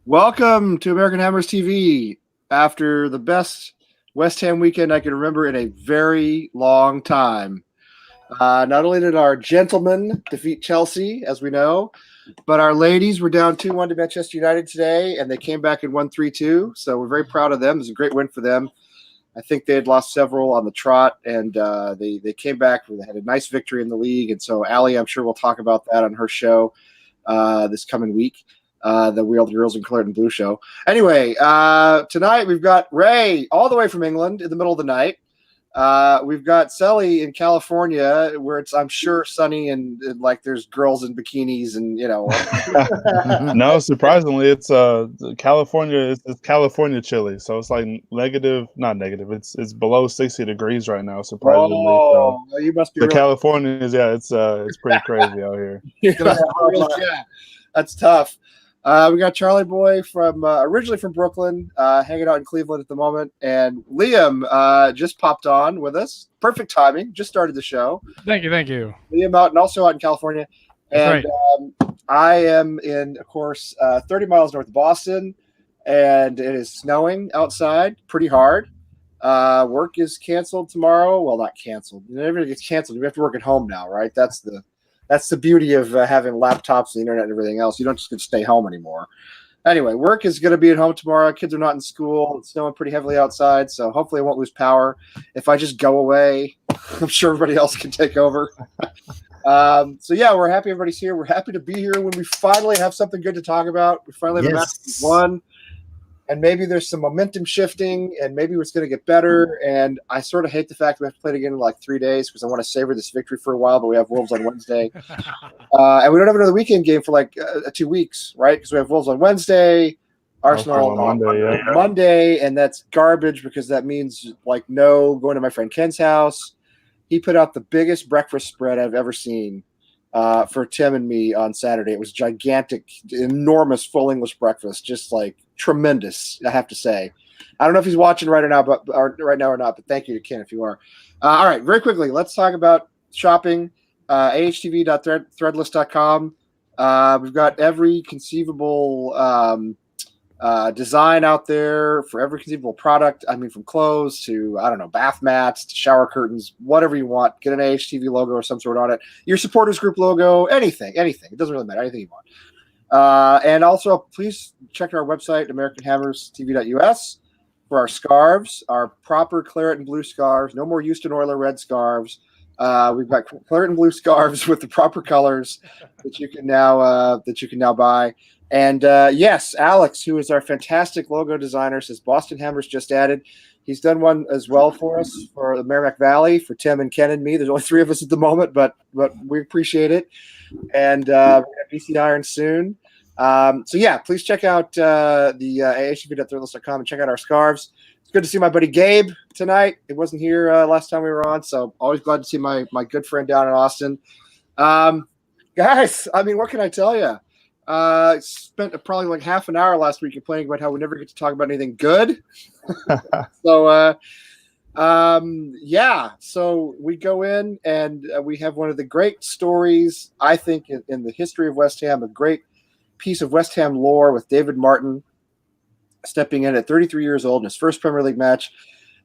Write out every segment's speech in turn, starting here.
Welcome to American Hammers TV. After the best West Ham weekend I can remember in a very long time. Not only did our gentlemen defeat Chelsea, as we know, but our ladies were down 2-1 to Manchester United today, and they came back and won 3-2. So we're very proud of them. It was a great win for them. I think they had lost several on the trot, and they came back. They had a nice victory in the league. And so, Allie, I'm sure we'll talk about that on her show this coming week. The Real Girls and Claret and Blue show. Anyway, tonight we've got Ray all the way from England in the middle of the night. We've got Sally in California, where it's, I'm sure, sunny and like there's girls in bikinis and, you know. No, surprisingly, it's California. It's California chilly, so it's like not negative. It's below 60 degrees right now. Surprisingly, so you must be. The California is it's pretty crazy out here. Yeah, that's tough. We got Charlie Boy from originally from Brooklyn, hanging out in Cleveland at the moment, and Liam just popped on with us. Perfect timing. Just started the show. Thank you. Liam also out in California, and right. I am in, of course, 30 miles north of Boston, and it is snowing outside pretty hard. Work is canceled tomorrow. Well, not canceled. Everything gets canceled. We have to work at home now, right? That's the beauty of having laptops, the internet, and everything else. You don't just get to stay home anymore. Anyway, work is going to be at home tomorrow. Kids are not in school. It's snowing pretty heavily outside, so hopefully I won't lose power. If I just go away, I'm sure everybody else can take over. So, yeah, we're happy everybody's here. We're happy to be here when we finally have something good to talk about. We finally have a match won. And maybe there's some momentum shifting, and maybe it's going to get better. And I sort of hate the fact that we have to play it again in like 3 days because I want to savor this victory for a while, but we have Wolves on Wednesday. And we don't have another weekend game for like 2 weeks, right? Because we have Wolves on Wednesday, Arsenal on Monday, and that's garbage because that means like no going to my friend Ken's house. He put out the biggest breakfast spread I've ever seen for Tim and me on Saturday. It was gigantic, enormous full English breakfast, just like tremendous, I have to say. I don't know if he's watching right now, or not, but thank you to Ken if you are. All right, very quickly, let's talk about shopping. ahtv.threadless.com. We've got every conceivable design out there for every conceivable product. I mean, from clothes to, I don't know, bath mats to shower curtains, whatever you want. Get an AHTV logo or some sort on it. Your supporters group logo, anything. It doesn't really matter. Anything you want. And also, please check our website, AmericanHammersTV.us, for our scarves, our proper Claret and Blue scarves. No more Houston Oiler red scarves. We've got Claret and Blue scarves with the proper colors that you can now buy. And yes, Alex, who is our fantastic logo designer, says Boston Hammers just added. He's done one as well for us for the Merrimack Valley, for Tim and Ken and me. There's only 3 of us at the moment, but we appreciate it. And we're going to BC Iron soon. So yeah, please check out the ahv.threadless.com and check out our scarves. It's good to see my buddy Gabe tonight. He wasn't here last time we were on, so always glad to see my good friend down in Austin. Guys, I mean, what can I tell you? Spent probably like half an hour last week complaining about how we never get to talk about anything good. So, yeah. So we go in and we have one of the great stories, I think, in the history of West Ham, a great piece of West Ham lore with David Martin stepping in at 33 years old in his first Premier League match.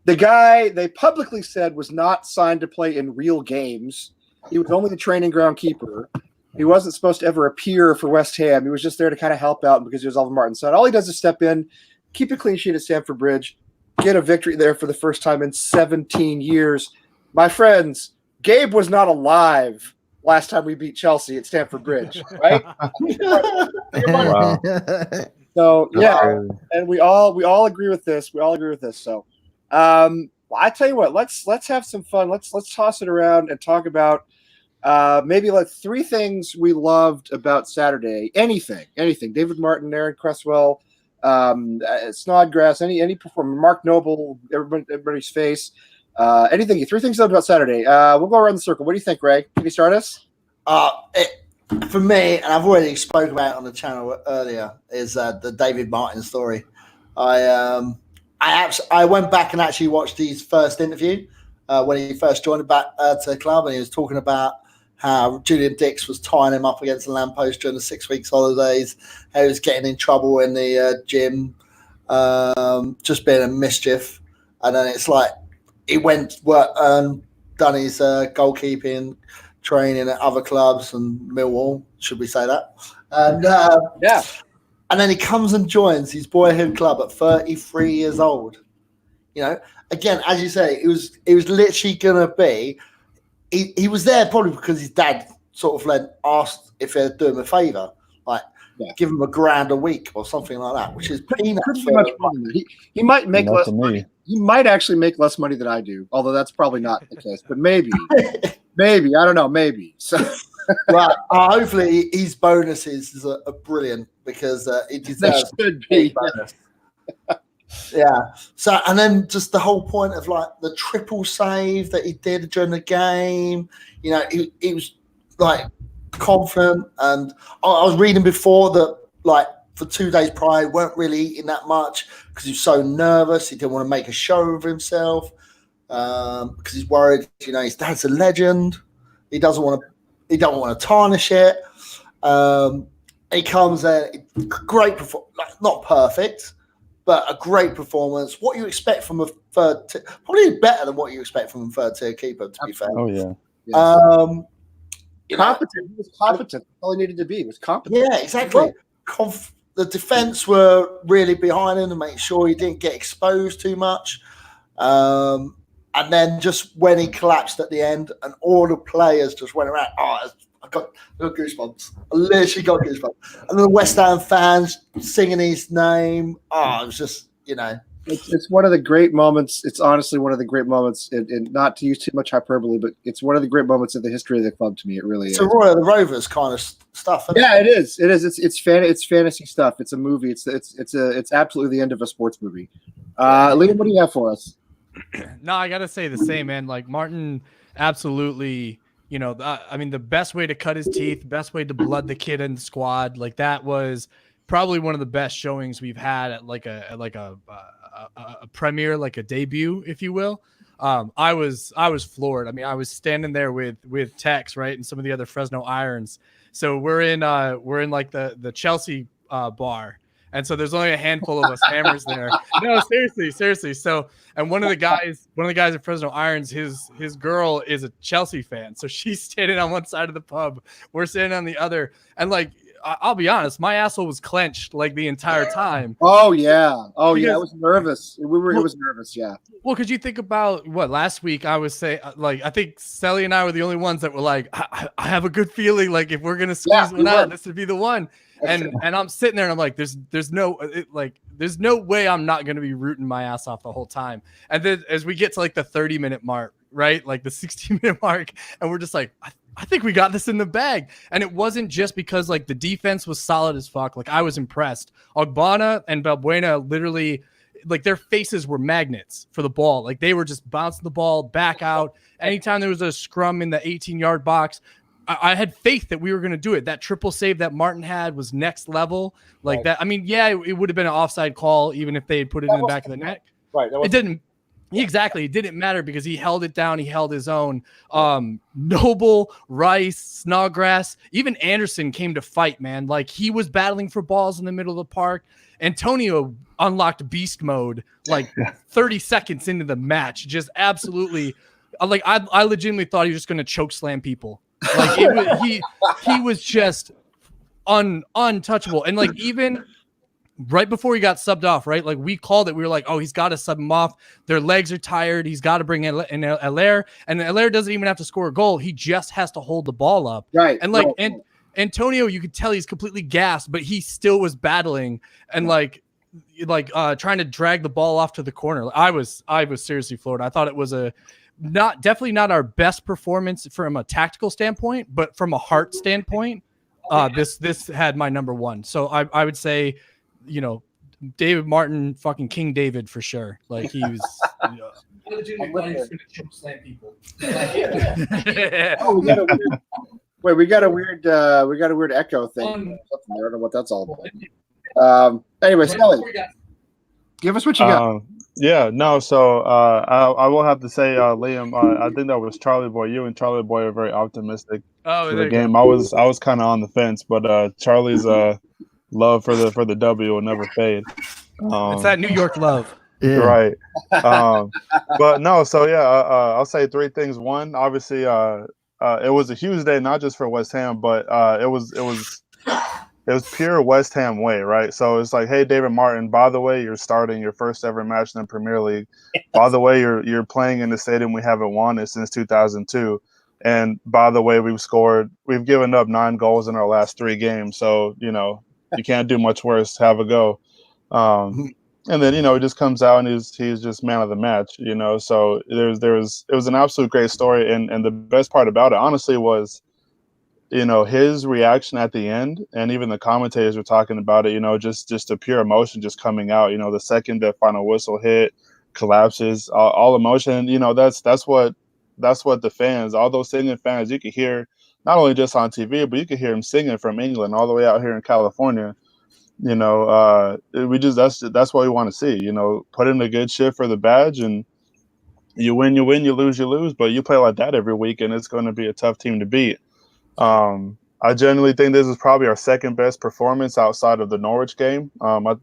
The guy they publicly said was not signed to play in real games. He was only the training ground keeper. He wasn't supposed to ever appear for West Ham. He was just there to kind of help out because he was Alvin Martin's son. All he does is step in, keep a clean sheet at Stamford Bridge, get a victory there for the first time in 17 years. My friends, Gabe was not alive last time we beat Chelsea at Stamford Bridge, right? Wow. So, yeah, and we all agree with this. We all agree with this. So, I tell you what, let's have some fun. Let's toss it around and talk about maybe like 3 things we loved about Saturday. Anything. David Martin, Aaron Cresswell, Snodgrass, any performer, Mark Noble, everybody's face. Anything. 3 things loved about Saturday. We'll go around the circle. What do you think, Ray? Can you start us? For me, and I've already spoken about it on the channel earlier, is the David Martin story. I went back and actually watched his first interview when he first joined back to the club, and he was talking about how Julian Dix was tying him up against the lamppost during the 6 weeks holidays, how he was getting in trouble in the gym, just being a mischief. And then it's like he went done his goalkeeping training at other clubs and Millwall, should we say that? And Yeah. and then he comes and joins his boyhood club at 33 years old. You know, again, as you say, it was literally gonna be. He was there probably because his dad sort of asked if they'd do him a favour, like give him $1,000 a week or something like that, which is peanuts. Pretty much more than that. He might make Not less to me. money. He might actually make less money than I do, although that's probably not the case. But maybe I don't know, maybe. So Well, hopefully his bonuses are brilliant because it they deserves should a be. bonus. Yeah. So, and then just the whole point of like the triple save that he did during the game, you know, he was like confident. And I was reading before that, like, for 2 days prior, he weren't really eating that much because he was so nervous. He didn't want to make a show of himself because he's worried, you know, his dad's a legend. He don't want to tarnish it. He comes in, great performance, like, not perfect, but a great performance. What you expect from a probably better than what you expect from a third-tier keeper, to be fair. Oh yeah. Competent. He was competent. That's all he needed to be. He was competent. Yeah, exactly. The defense were really behind him to make sure he didn't get exposed too much. And then just when he collapsed at the end, and all the players just went around. Oh, I got goosebumps. I literally got goosebumps. And the West Ham fans singing his name. Oh, it was just, you know. It's one of the great moments. It's honestly one of the great moments, and not to use too much hyperbole, but it's one of the great moments in the history of the club to me. It really is. It's a Roy of the Rovers kind of stuff. Yeah, it is. It is. It's fantasy stuff. It's a movie. It's absolutely the end of a sports movie. Liam, what do you have for us? No, I gotta say the same, man. Like Martin, absolutely. You know, I mean, the best way to cut his teeth, best way to blood the kid in the squad. Like that was probably one of the best showings we've had at like a premiere, like a debut, if you will. I was floored. I mean, I was standing there with Tex, right, and some of the other Fresno Irons. So we're in like the Chelsea bar. And so there's only a handful of us hammers there. No, seriously. So, and one of the guys at Fresno Irons, his girl is a Chelsea fan. So she's standing on one side of the pub. We're standing on the other. And like, I'll be honest, my asshole was clenched like the entire time. Oh yeah. I was nervous. It was nervous. Yeah. Well, could you think about what last week I was saying? Like, I think Sally and I were the only ones that were like, I have a good feeling like if we're gonna squeeze one out, this would be the one. And I'm sitting there and I'm like, there's no way I'm not going to be rooting my ass off the whole time. And then as we get to like the 30-minute mark, right? Like the 60-minute mark, and we're just like, I think we got this in the bag. And it wasn't just because like the defense was solid as fuck. Like I was impressed. Ogbonna and Balbuena literally, like their faces were magnets for the ball. Like they were just bouncing the ball back out. Anytime there was a scrum in the 18-yard box, I had faith that we were going to do it. That triple save that Martin had was next level. Like that. I mean, yeah, it would have been an offside call even if they had put it in the back of the net. Right. It didn't. Exactly. It didn't matter because he held it down. He held his own. Noble, Rice, Snodgrass, even Anderson came to fight, man. Like he was battling for balls in the middle of the park. Antonio unlocked beast mode like 30 seconds into the match. Just absolutely. Like I legitimately thought he was just going to choke slam people. Like he was just untouchable. And like even right before he got subbed off, right? Like we called it. We were like, oh, he's got to sub him off. Their legs are tired. He's got to bring in Allaire. And Allaire doesn't even have to score a goal. He just has to hold the ball up. Right. And like and Antonio, you could tell he's completely gassed, but he still was battling and like trying to drag the ball off to the corner. I was seriously floored. I thought it was definitely not our best performance from a tactical standpoint, but from a heart standpoint, this had my number one. So I would say, you know, David Martin, fucking King David for sure. Like he was. We got a weird echo thing. I don't know what that's all about. Anyway, Sally, give us what you got. So I will have to say, Liam, I think that was Charlie Boy. You and Charlie Boy are very optimistic. Oh, for there the you game. go. I was kind of on the fence, but Charlie's love for the W will never fade. It's that New York love. Yeah. Right. But no, so yeah, I'll say three things. One, obviously, it was a huge day, not just for West Ham, but it was pure West Ham way, right? So it's like, hey, David Martin, by the way, you're starting your first ever match in the Premier League. By the way, you're playing in the stadium we haven't won it since 2002. And by the way, we've given up 9 goals in our last 3 games. So, you can't do much worse. Have a go. And then, he just comes out and he's just man of the match, So it was an absolute great story. And the best part about it, honestly, was, his reaction at the end, and even the commentators were talking about it, just a pure emotion just coming out, the second that final whistle hit, collapses, all emotion, that's what the fans, all those singing fans, you could hear not only just on TV, but you could hear him singing from England all the way out here in California. That's what we want to see, put in a good shit for the badge, and you win, you lose, but you play like that every week and it's going to be a tough team to beat. I genuinely think this is probably our second best performance outside of the Norwich game. And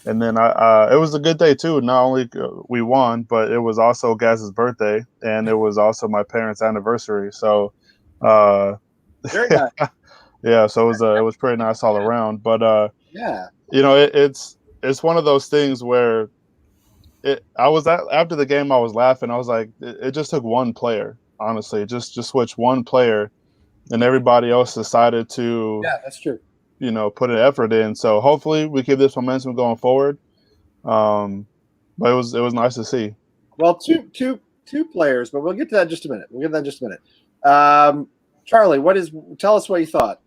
then it was a good day too. Not only we won, but it was also Gaz's birthday, and it was also my parents' anniversary. So, Very nice. yeah, so it was pretty nice all around. But Yeah. It's one of those things where after the game I was laughing. I was like, it just took one player, honestly, just switch one player, and everybody else decided to That's true. put an effort in. So hopefully we keep this momentum going forward. But it was nice to see. Well, two players, but we'll get to that in just a minute. Charlie, tell us what you thought.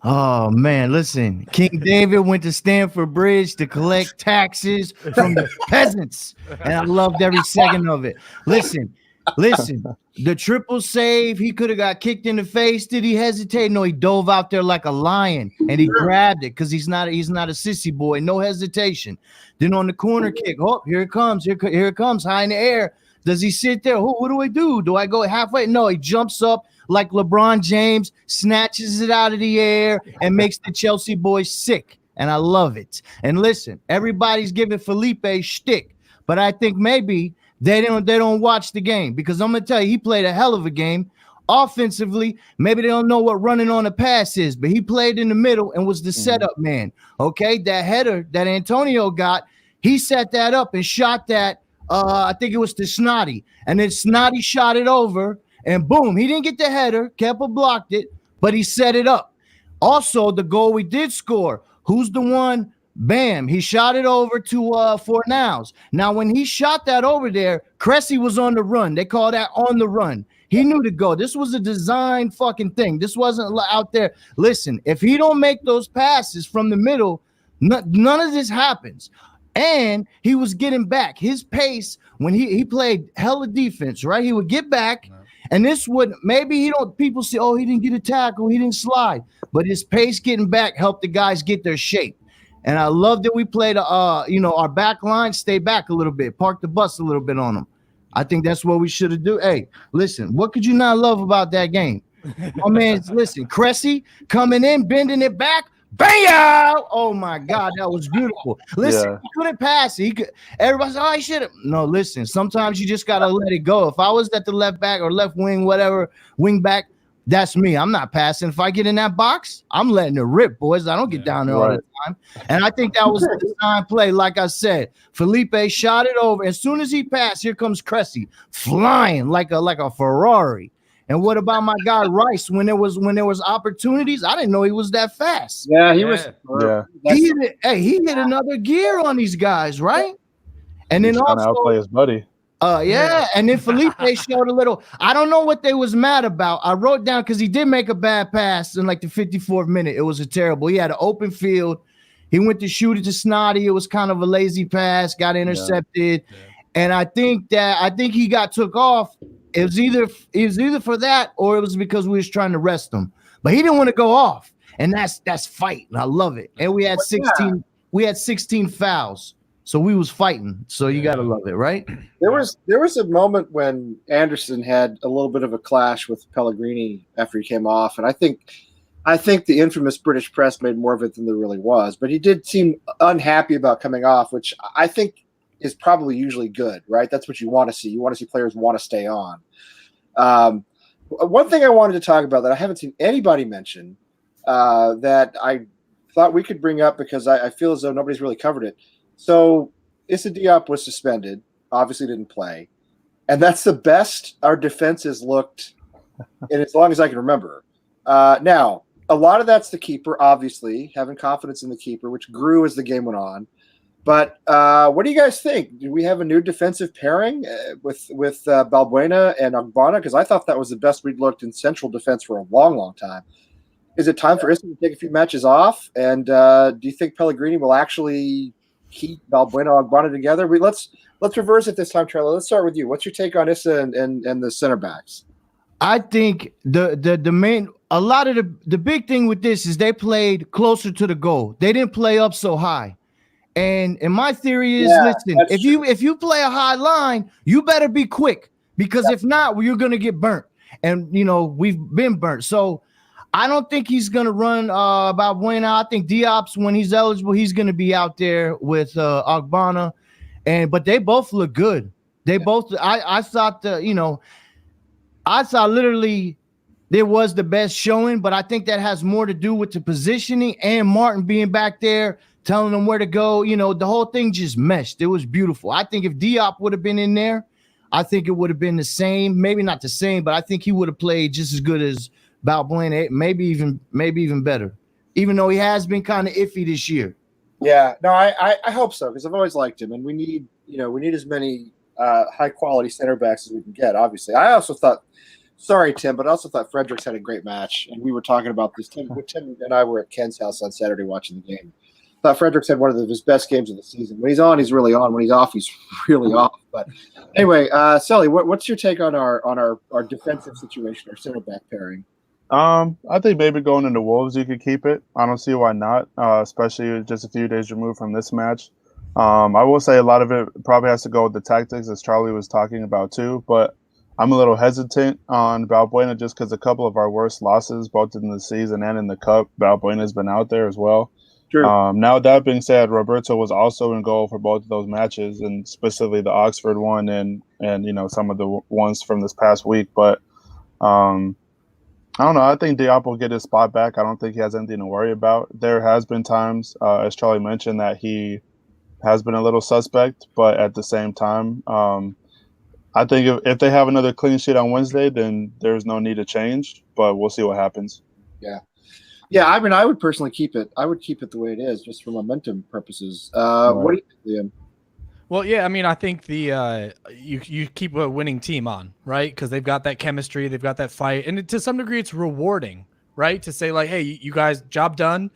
Oh man, listen, King David went to Stamford Bridge to collect taxes from the peasants, and I loved every second of it. Listen, the triple save, he could have got kicked in the face. Did he hesitate? No, he dove out there like a lion and he grabbed it because he's not a sissy boy. No hesitation. Then on the corner kick, here it comes, high in the air. Does he sit there? What do I do? Do I go halfway? No, he jumps up like LeBron James, snatches it out of the air, and makes the Chelsea boys sick. And I love it. And listen, everybody's giving Felipe shtick, but I think maybe they don't watch the game, because I'm gonna tell you, he played a hell of a game. Offensively, maybe they don't know what running on a pass is, but he played in the middle and was the setup man. Okay, that header that Antonio got, he set that up and shot that. I think it was to Snoddy, and then Snoddy shot it over, and boom, he didn't get the header. Kepa blocked it, but he set it up. Also, the goal we did score, who's the one? Bam, he shot it over to Fornals. Now, when he shot that over there, Cressy was on the run. They call that on the run. He knew to go. This was a design fucking thing. This wasn't out there. Listen, if he don't make those passes from the middle, none of this happens. And he was getting back. His pace, when he played hella defense, right? He would get back, and this would, maybe people say, oh, he didn't get a tackle, he didn't slide. But his pace getting back helped the guys get their shape. And I love that we played, our back line, stay back a little bit, park the bus a little bit on them. I think that's what we should have do. Hey, listen, what could you not love about that game? My man, listen, Cressy coming in, bending it back, bam! Oh my God, that was beautiful. Listen, He couldn't pass it. Everybody said, oh, he should have. No, listen, sometimes you just gotta let it go. If I was at the left back or left wing, whatever, wing back, that's me. I'm not passing. If I get in that box, I'm letting it rip, boys. I don't get down there all the time. And I think that was a design play. Like I said, Felipe shot it over. As soon as he passed, here comes Cressy flying like a Ferrari. And what about my guy Rice? When there was opportunities, I didn't know he was that fast. Yeah, he was. Yeah. He hit another gear on these guys, right? And then also outplay his buddy. And then Felipe showed a little. I don't know what they was mad about. I wrote down, because he did make a bad pass in like the 54th minute. It was a terrible. He had an open field. He went to shoot it to Snoddy. It was kind of a lazy pass, got intercepted. Yeah. And I think he got took off. It was either for that, or it was because we was trying to rest him. But he didn't want to go off. And that's fight. And I love it. And we had 16 fouls. So we was fighting. So you gotta love it, right? There was a moment when Anderson had a little bit of a clash with Pellegrini after he came off, and I think the infamous British press made more of it than there really was. But he did seem unhappy about coming off, which I think is probably usually good, right? That's what you want to see. You want to see players want to stay on. One thing I wanted to talk about that I haven't seen anybody mention that I thought we could bring up because I feel as though nobody's really covered it. So Issa Diop was suspended, obviously didn't play. And that's the best our defense has looked in as long as I can remember. Now, a lot of that's the keeper, obviously, having confidence in the keeper, which grew as the game went on. But what do you guys think? Do we have a new defensive pairing with Balbuena and Ogbonna? Because I thought that was the best we'd looked in central defense for a long, long time. Is it time for Issa to take a few matches off? And do you think Pellegrini will actually keep Balbuena and Ogbonna together? Let's reverse it this time, Trello. Let's start with you. What's your take on Issa and the center backs? I think the main a lot of the big thing with this is they played closer to the goal. They didn't play up so high. And my theory is, listen, if you play a high line, you better be quick, because if not, you're gonna get burnt. And we've been burnt. So I don't think he's gonna run Balbuena. I think Diop's, when he's eligible, he's gonna be out there with Ogbonna. But they both look good. They both I thought I saw literally there was the best showing, but I think that has more to do with the positioning and Martin being back there telling them where to go. The whole thing just meshed. It was beautiful. I think if Diop would have been in there, I think it would have been the same. Maybe not the same, but I think he would have played just as good as Balbuena, maybe even better, even though he has been kind of iffy this year. Yeah, no, I hope so, because I've always liked him, and we need as many high quality center backs as we can get. Obviously, I also thought. Sorry, Tim, but I also thought Fredericks had a great match, and we were talking about this. Tim and I were at Ken's house on Saturday watching the game. I thought Fredericks had one of his best games of the season. When he's on, he's really on. When he's off, he's really off. But anyway, Sully, what's your take on our defensive situation, our center back pairing? I think maybe going into Wolves, you could keep it. I don't see why not, especially just a few days removed from this match. I will say a lot of it probably has to go with the tactics, as Charlie was talking about too, but I'm a little hesitant on Balbuena just because a couple of our worst losses, both in the season and in the cup, Balbuena's been out there as well. True. Now, that being said, Roberto was also in goal for both of those matches, and specifically the Oxford one and some of the ones from this past week. But I don't know. I think Diop will get his spot back. I don't think he has anything to worry about. There has been times, as Charlie mentioned, that he has been a little suspect, but at the same time, I think if they have another clean sheet on Wednesday, then there's no need to change, but we'll see what happens. Yeah. I mean, I would personally keep it. I would keep it the way it is, just for momentum purposes. What do you think, Liam? Well, yeah, I mean, I think you keep a winning team on, right? Because they've got that chemistry, they've got that fight, and to some degree, it's rewarding, right? To say like, hey, you guys, job done,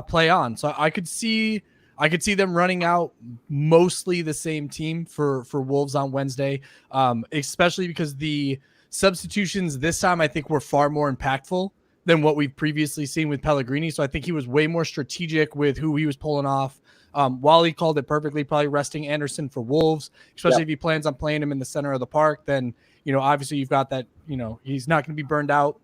play on. So I could see them running out mostly the same team for Wolves on Wednesday, especially because the substitutions this time I think were far more impactful than what we've previously seen with Pellegrini. So I think he was way more strategic with who he was pulling off. Wally called it perfectly, probably resting Anderson for Wolves, especially if he plans on playing him in the center of the park. Then, obviously you've got that, he's not going to be burned out.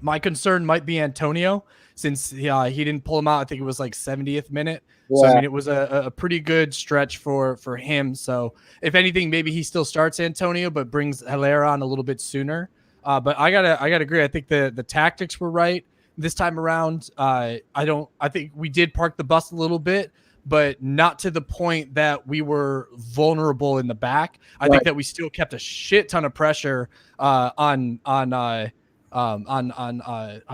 My concern might be Antonio, since he didn't pull him out. I think it was like 70th minute. Yeah. So, I mean, it was a pretty good stretch for him. So, if anything, maybe he still starts Antonio, but brings Herrera on a little bit sooner. But I gotta agree. I think the tactics were right this time around. I think we did park the bus a little bit, but not to the point that we were vulnerable in the back. I think that we still kept a shit ton of pressure on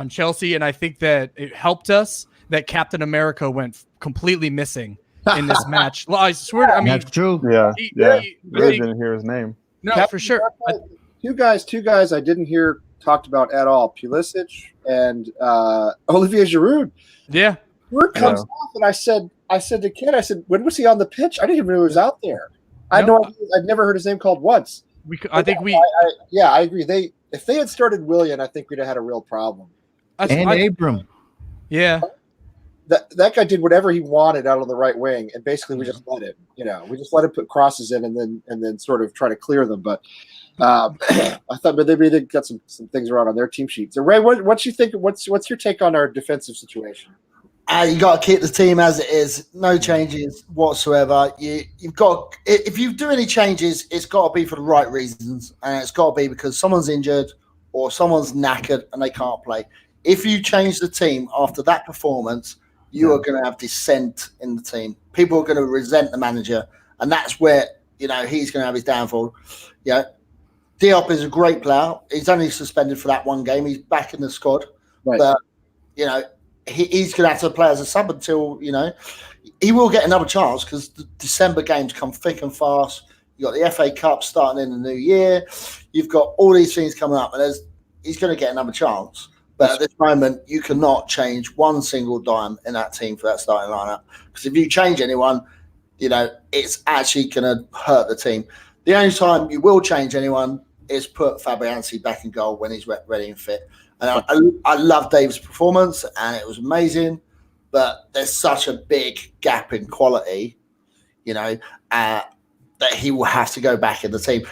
Chelsea, and I think that it helped us that Captain America went completely missing in this match. Well, I swear, I mean, that's true. Yeah, he didn't hear his name. No, Captain for sure. Two guys I didn't hear talked about at all: Pulisic and Olivier Giroud. Yeah, Giroud comes off, and I said to Ken, when was he on the pitch? I didn't even know he was out there. I'd never heard his name called once. I agree. If they had started Willian, I think we'd have had a real problem. And Abram. Yeah. that guy did whatever he wanted out on the right wing, and basically we just let him. We just let him put crosses in, and then sort of try to clear them. But I thought, but maybe they got some things around on their team sheet. So Ray, what you think? What's your take on our defensive situation? You got to keep the team as it is. No changes whatsoever. You've got, if you do any changes, it's got to be for the right reasons, and it's got to be because someone's injured or someone's knackered and they can't play. If you change the team after that performance, you are going to have dissent in the team. People are going to resent the manager, and that's where he's going to have his downfall. Diop is a great player. He's only suspended for that one game. He's back in the squad, Right. but he's going to have to play as a sub until he will get another chance because the December games come thick and fast. You got the FA Cup starting in the new year. You've got all these things coming up, and he's going to get another chance. But at this moment, you cannot change one single dime in that team for that starting lineup. Because if you change anyone, it's actually going to hurt the team. The only time you will change anyone is put Fabianski back in goal when he's ready and fit. And I love Dave's performance, and it was amazing. But there's such a big gap in quality, that he will have to go back in the team.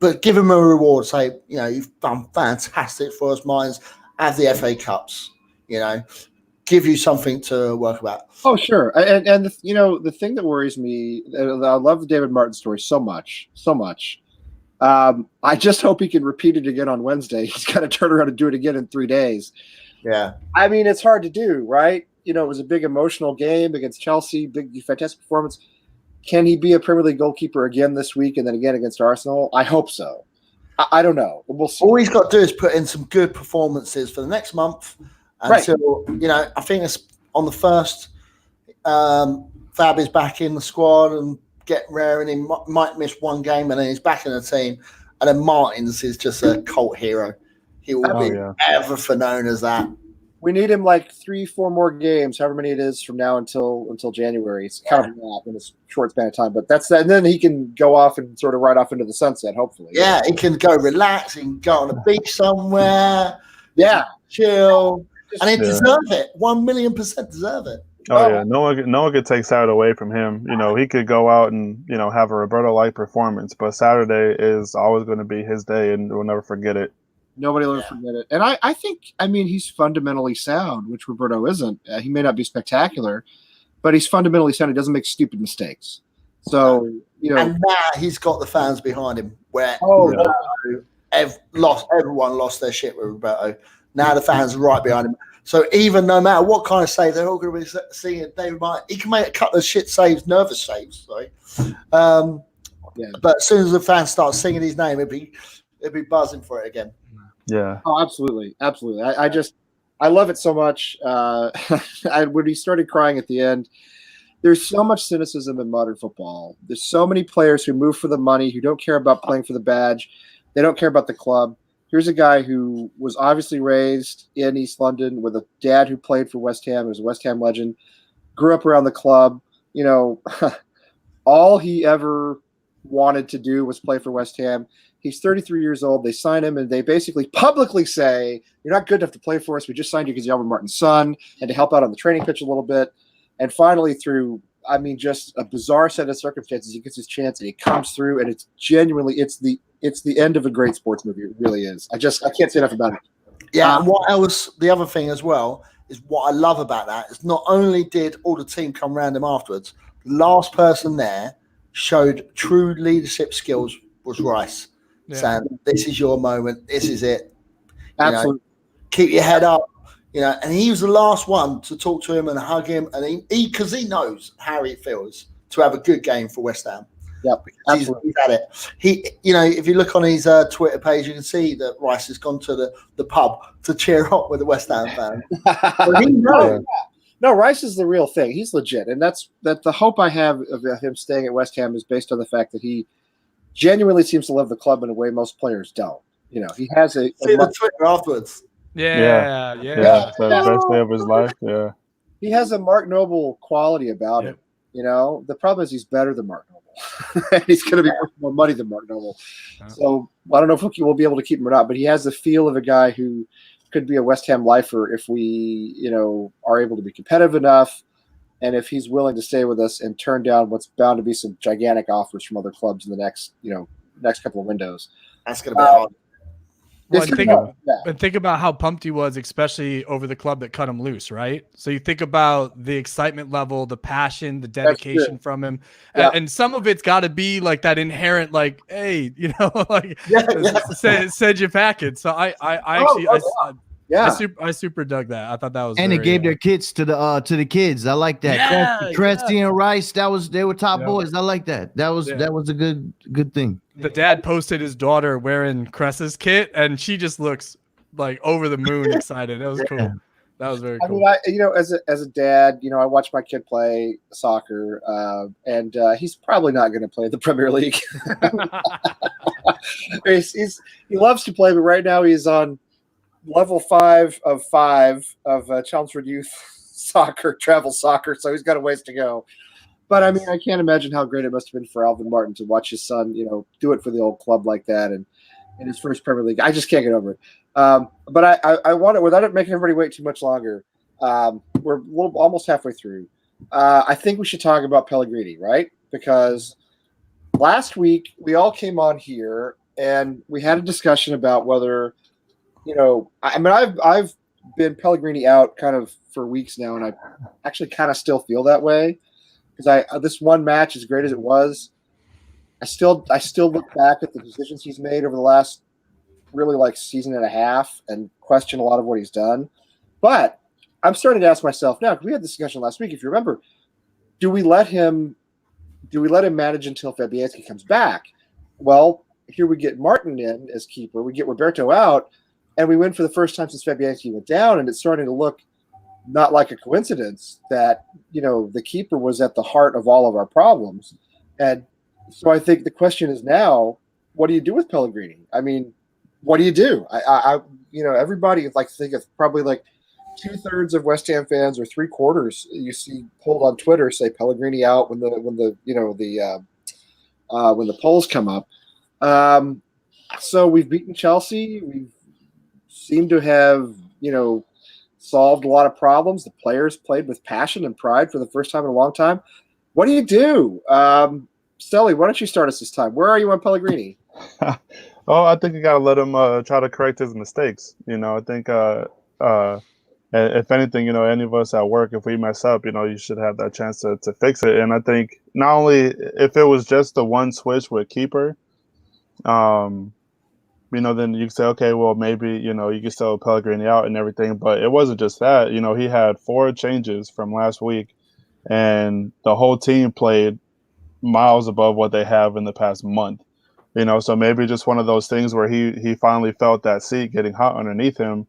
But give him a reward. Say, you've done fantastic for us, Mines. Have the FA Cups. Give you something to work about. Oh, sure. And the thing that worries me, I love the David Martin story so much. I just hope he can repeat it again on Wednesday. He's got to turn around and do it again in 3 days. Yeah. I mean, it's hard to do, right? It was a big emotional game against Chelsea, big, fantastic performance. Can he be a Premier League goalkeeper again this week and then again against Arsenal? I hope so. I don't know. We'll see. All he's got to do is put in some good performances for the next month until, I think it's on the 1st, Fab is back in the squad and getting rare, and he might miss one game, and then he's back in the team. And then Martins is just a cult hero. He will be ever for known as that. We need him like 3-4 more games, however many it is from now until January. It's kind of a lot in a short span of time, but that's that. And then he can go off and sort of ride off into the sunset, hopefully. Yeah, he can go relax. He can go on a beach somewhere. Yeah, chill, and he deserve it. 1,000,000% deserve it. Oh yeah, no one could take Saturday away from him. He could go out and have a Roberto-like performance, but Saturday is always going to be his day, and we'll never forget it. Nobody will ever forget it. And I think, he's fundamentally sound, which Roberto isn't. He may not be spectacular, but he's fundamentally sound. He doesn't make stupid mistakes. So, And now he's got the fans behind him, where everyone lost their shit with Roberto. Now the fans are right behind him. So even no matter what kind of save, they're all going to be singing David Martin. He can make a couple of shit saves, nervous saves, sorry. But as soon as the fans start singing his name, it'd be buzzing for it again. Yeah. Oh, absolutely. Absolutely. I love it so much. When he started crying at the end, there's so much cynicism in modern football. There's so many players who move for the money, who don't care about playing for the badge. They don't care about the club. Here's a guy who was obviously raised in East London with a dad who played for West Ham. He was a West Ham legend, grew up around the club. All he ever wanted to do was play for West Ham. He's 33 years old. They sign him, and they basically publicly say, you're not good enough to play for us. We just signed you because you're Albert Martin's son and to help out on the training pitch a little bit. And finally, through, just a bizarre set of circumstances, he gets his chance, and he comes through, and it's genuinely, it's the end of a great sports movie. It really is. I can't say enough about it. Yeah, and what else, the other thing as well, is what I love about that is not only did all the team come around him afterwards, the last person there showed true leadership skills was Rice. Yeah. Saying, this is your moment. This is it. Absolutely. Keep your head up. And he was the last one to talk to him and hug him. And because he knows how it feels to have a good game for West Ham. Yep, he's at it. If you look on his Twitter page, you can see that Rice has gone to the pub to cheer up with the West Ham fans. But he knows. No, Rice is the real thing. He's legit, and that's the hope I have of him staying at West Ham is based on the fact that he genuinely seems to love the club in a way most players don't. He has see the Twitter afterwards. Yeah. It's the best day of his life. Yeah, he has a Mark Noble quality about him. The problem is he's better than Mark Noble. And he's going to be worth more money than Mark Noble. So I don't know if we'll be able to keep him or not, but he has the feel of a guy who could be a West Ham lifer if we, are able to be competitive enough, and if he's willing to stay with us and turn down what's bound to be some gigantic offers from other clubs in the next couple of windows. That's going to be hard. Well, It's and gonna be hard, and think about how pumped he was, especially over the club that cut him loose, right? So you think about the excitement level, the passion, the dedication from him, Yeah. and some of it's got to be like that inherent, like, hey, like send your package. So I super dug that. I thought that was And they very, gave their kits to the kids. I like that. Yeah, Cressy and Rice, they were top Yeah. boys. I like that. That was a good thing. The dad posted his daughter wearing Cress's kit, and she just looks like over the moon excited. That was cool. That was very cool. I mean, as a dad, I watch my kid play soccer, and he's probably not going to play the Premier League. He loves to play, but right now he's on level 5 of Chelmsford Youth soccer, travel soccer, so he's got a ways to go. But I mean, I can't imagine how great it must have been for Alvin Martin to watch his son, do it for the old club like that, and in his first Premier League. I just can't get over it. But I want to, without it making everybody wait too much longer, we're almost halfway through. I think we should talk about Pellegrini, right? Because last week we all came on here and we had a discussion about whether, I've been Pellegrini out kind of for weeks now, and I actually kind of still feel that way. Because this one match, as great as it was, I still look back at the decisions he's made over the last really season and a half and question a lot of what he's done. But I'm starting to ask myself now, because we had this discussion last week, if you remember, do we let him manage until Fabianski comes back? Well, here we get Martin in as keeper, we get Roberto out, and we win for the first time since Fabianski went down, and it's starting to look not like a coincidence that the keeper was at the heart of all of our problems. And so I think the question is now, what do you do with Pellegrini? I mean, what do you do? Everybody think of probably 2/3 of West Ham fans or 3/4 you see pulled on Twitter say Pellegrini out when the polls come up. So we've beaten Chelsea. We seem to have solved a lot of problems. The players played with passion and pride for the first time in a long time. What do you do? Stelly, why don't you start us this time? Where are you on Pellegrini? I think you got to let him try to correct his mistakes. I think if anything, any of us at work, if we mess up, you should have that chance to fix it. And I think not only if it was just the one switch with keeper, then you can say, okay, well, maybe, you can still Pellegrini out and everything. But it wasn't just that. He had 4 changes from last week, and the whole team played miles above what they have in the past month. So maybe just one of those things where he finally felt that seat getting hot underneath him,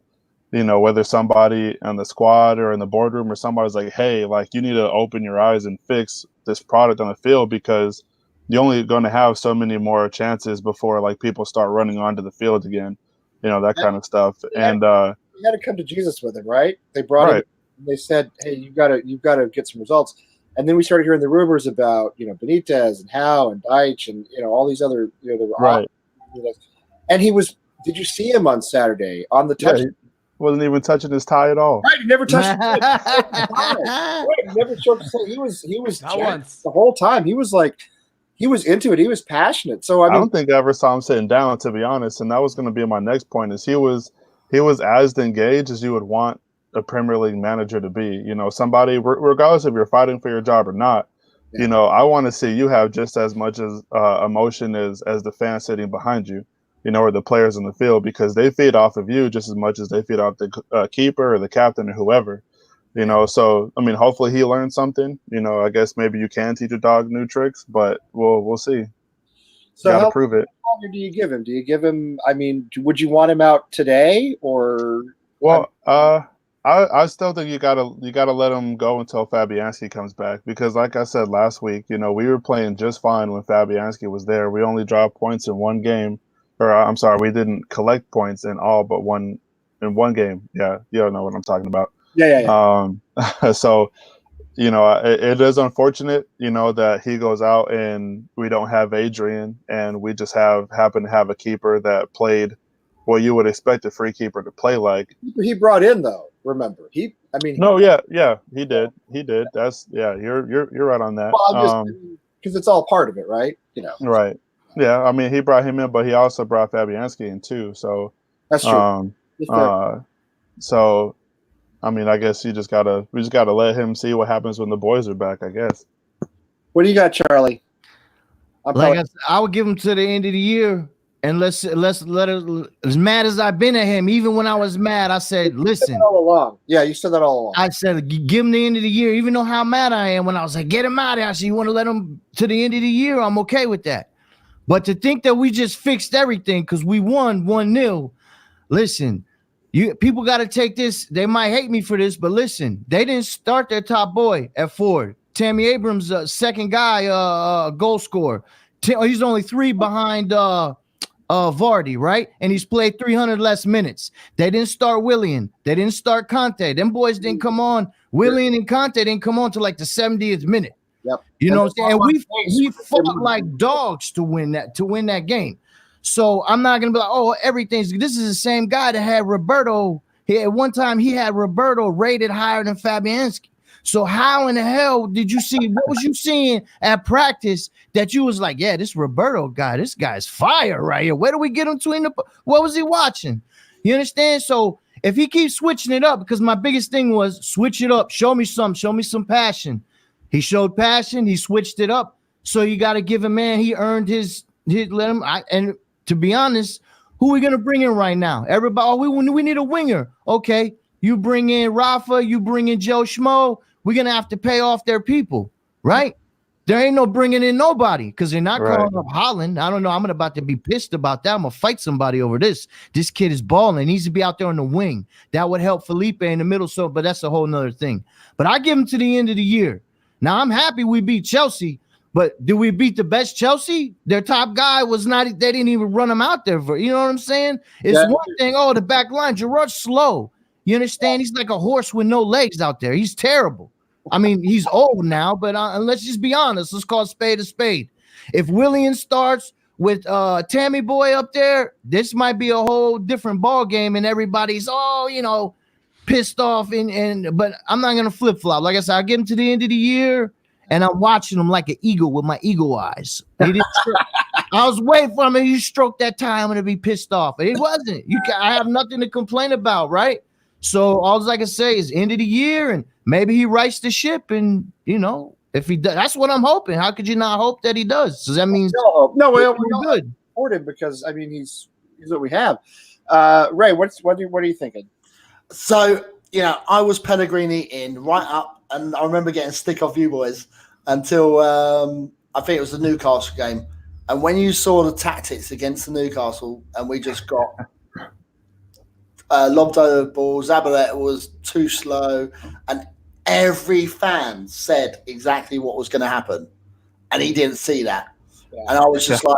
whether somebody on the squad or in the boardroom or somebody's like, hey, you need to open your eyes and fix this product on the field, because you're only going to have so many more chances before people start running onto the field again, that kind of stuff. And you got to come to Jesus with him, right? They brought him. They said, hey, you've got to get some results. And then we started hearing the rumors about Benitez and Howe and Deitch and all these other right. And he was. Did you see him on Saturday on the touch? Yeah, he wasn't even touching his tie at all. Right, he never touched it. Right, he never showed his tie. He was Not once. The whole time. He was he was into it. He was passionate. So I don't think I ever saw him sitting down, to be honest. And that was going to be my next point. Is he was as engaged as you would want a Premier League manager to be. Somebody, regardless if you're fighting for your job or not. Yeah. I want to see you have just as much as emotion as the fans sitting behind you, or the players in the field, because they feed off of you just as much as they feed off the keeper or the captain or whoever. So I mean, hopefully he learned something. I guess maybe you can teach a dog new tricks, but we'll see. So got to prove it. How long do you give him? Do you give him? I mean, would you want him out today or? Well, I still think you gotta let him go until Fabianski comes back, because like I said last week, we were playing just fine when Fabianski was there. We only dropped points in one game, or I'm sorry, we didn't collect points in all but one game. Yeah, you don't know what I'm talking about. Yeah. So, it is unfortunate, that he goes out and we don't have Adrian, and we just happen to have a keeper that played what you would expect a free keeper to play like. He brought in though. Remember, No, yeah, he did. That's you're right on that. Well, because it's all part of it, right? Right. Yeah, I mean, he brought him in, but he also brought Fabianski in too. So that's true. So, I mean, I guess we just gotta let him see what happens when the boys are back, I guess. What do you got, Charlie? I would give him to the end of the year, and let's let it. As mad as I've been at him, even when I was mad, I said, "Listen." All along, yeah, you said that all along. I said, "Give him the end of the year," even though how mad I am. When I was like, "Get him out of here," I said, "You want to let him to the end of the year? I'm okay with that." But to think that we just fixed everything because we won 1-0, listen. People got to take this. They might hate me for this, but listen, they didn't start their top boy at forward. Tammy Abrams, second guy, goal scorer. He's only 3 behind Vardy, right? And he's played 300 less minutes. They didn't start Willian. They didn't start Conte. Them boys didn't come on. Willian and Conte didn't come on till like the 70th minute. Yep. You know what I'm saying? And we fought like dogs to win that game. So I'm not gonna be like, oh, everything's. This is the same guy that had Roberto. At one time he had Roberto rated higher than Fabianski. So how in the hell did you see? What was you seeing at practice that you was like, yeah, this Roberto guy, this guy's fire right here. Where do we get him to? What was he watching? You understand? So if he keeps switching it up, because my biggest thing was switch it up, show me some passion. He showed passion. He switched it up. So you got to give him, man. He earned his let him. And to be honest, who are we going to bring in right now? Everybody, we need a winger. Okay, you bring in Rafa, you bring in Joe Schmo. We're going to have to pay off their people, right? There ain't no bringing in nobody because they're not calling up Holland. I don't know. I'm about to be pissed about that. I'm going to fight somebody over this. This kid is balling. He needs to be out there on the wing. That would help Felipe in the middle. So, but that's a whole nother thing. But I give him to the end of the year. Now, I'm happy we beat Chelsea. But did we beat the best Chelsea? Their top guy was not. They didn't even run him out there for. You know what I'm saying? It's one thing. Oh, the back line. Gerard's slow. You understand? He's like a horse with no legs out there. He's terrible. I mean, he's old now. But let's just be honest. Let's call a spade a spade. If Willian starts with Tammy Boy up there, this might be a whole different ball game, and everybody's pissed off. But I'm not gonna flip flop. Like I said, I'll get him to the end of the year. And I'm watching him like an eagle with my eagle eyes. I was waiting for him, and you stroke that tie, I'm gonna be pissed off. And it wasn't. I have nothing to complain about, right? So all I can say is end of the year, and maybe he rights the ship. And if he does, that's what I'm hoping. How could you not hope that he does? So that means we're good. Support him because I mean he's what we have. Ray, what are you thinking? So I was Pellegrini in right up, and I remember getting stick off you boys until I think it was the Newcastle game. And when you saw the tactics against the Newcastle, and we just got lobbed over the ball, Zabaleta was too slow, and every fan said exactly what was going to happen, and he didn't see that. Yeah. And I was just like,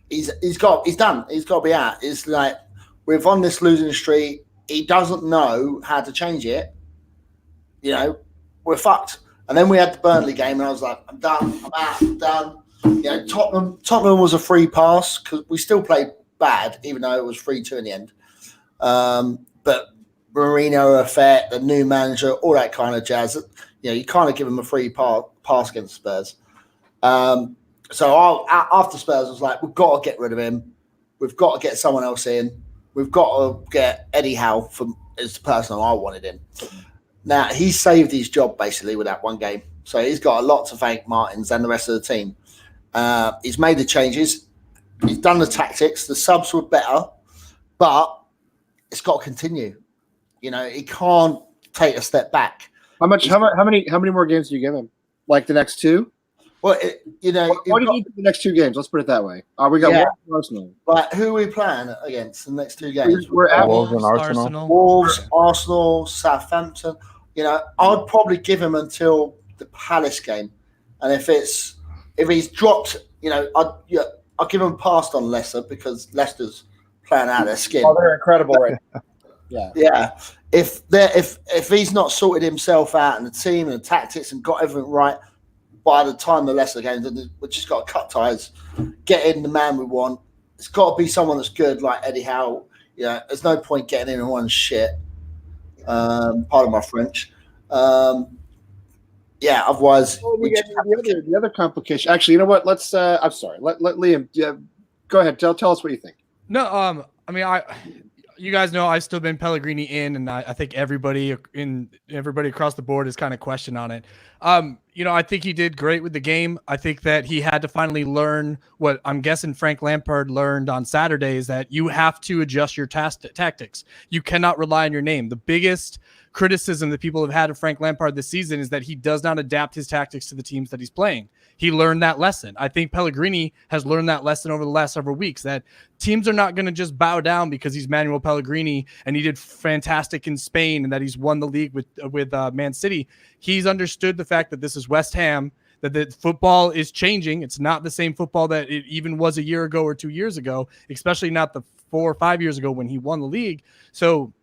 he's done. He's got to be out. It's like we're on this losing streak. He doesn't know how to change it. We're fucked. And then we had the Burnley game, and I was like, I'm done. I'm out. I'm done. Tottenham was a free pass because we still played bad, even though it was 3-2 in the end. But Mourinho effect, the new manager, all that kind of jazz. You kind of give him a free pass against Spurs. So after Spurs, I was like, we've got to get rid of him. We've got to get someone else in. We've got to get Eddie Howe as the person I wanted in. Now, he saved his job basically with that one game. So he's got a lot to thank Martins and the rest of the team. He's made the changes. He's done the tactics. The subs were better, but it's got to continue. He can't take a step back. How many more games do you give him? Like the next 2? Well, what do you need for the next 2 games? Let's put it that way. We got Arsenal. But who are we playing against the next 2 games? We're at Wolves and Arsenal. Wolves, Arsenal, Southampton. I'd probably give him until the Palace game, and if he's dropped, I'll give him past on Leicester because Leicester's playing out of their skin. Oh, they're incredible, right? Yeah. If he's not sorted himself out and the team and the tactics and got everything right by the time the Leicester game, we've just got to cut ties, get in the man we want. It's got to be someone that's good like Eddie Howe. Yeah, there's no point getting anyone's shit. Pardon my French. Yeah, otherwise the other complication. Actually, you know what? Let's. I'm sorry. Let Liam. Go ahead. Tell us what you think. No, I mean, you guys know I've still been Pellegrini in, and I think everybody across the board is kind of questioned on it. I think he did great with the game. I think that he had to finally learn what I'm guessing Frank Lampard learned on Saturday is that you have to adjust your tactics. You cannot rely on your name. The biggest criticism that people have had of Frank Lampard this season is that he does not adapt his tactics to the teams that he's playing. He learned that lesson. I think Pellegrini has learned that lesson over the last several weeks, that teams are not going to just bow down because he's Manuel Pellegrini and he did fantastic in Spain and that he's won the league with Man City. He's understood the fact that this is West Ham, that the football is changing. It's not the same football that it even was a year ago or 2 years ago, especially not the 4 or 5 years ago when he won the league. So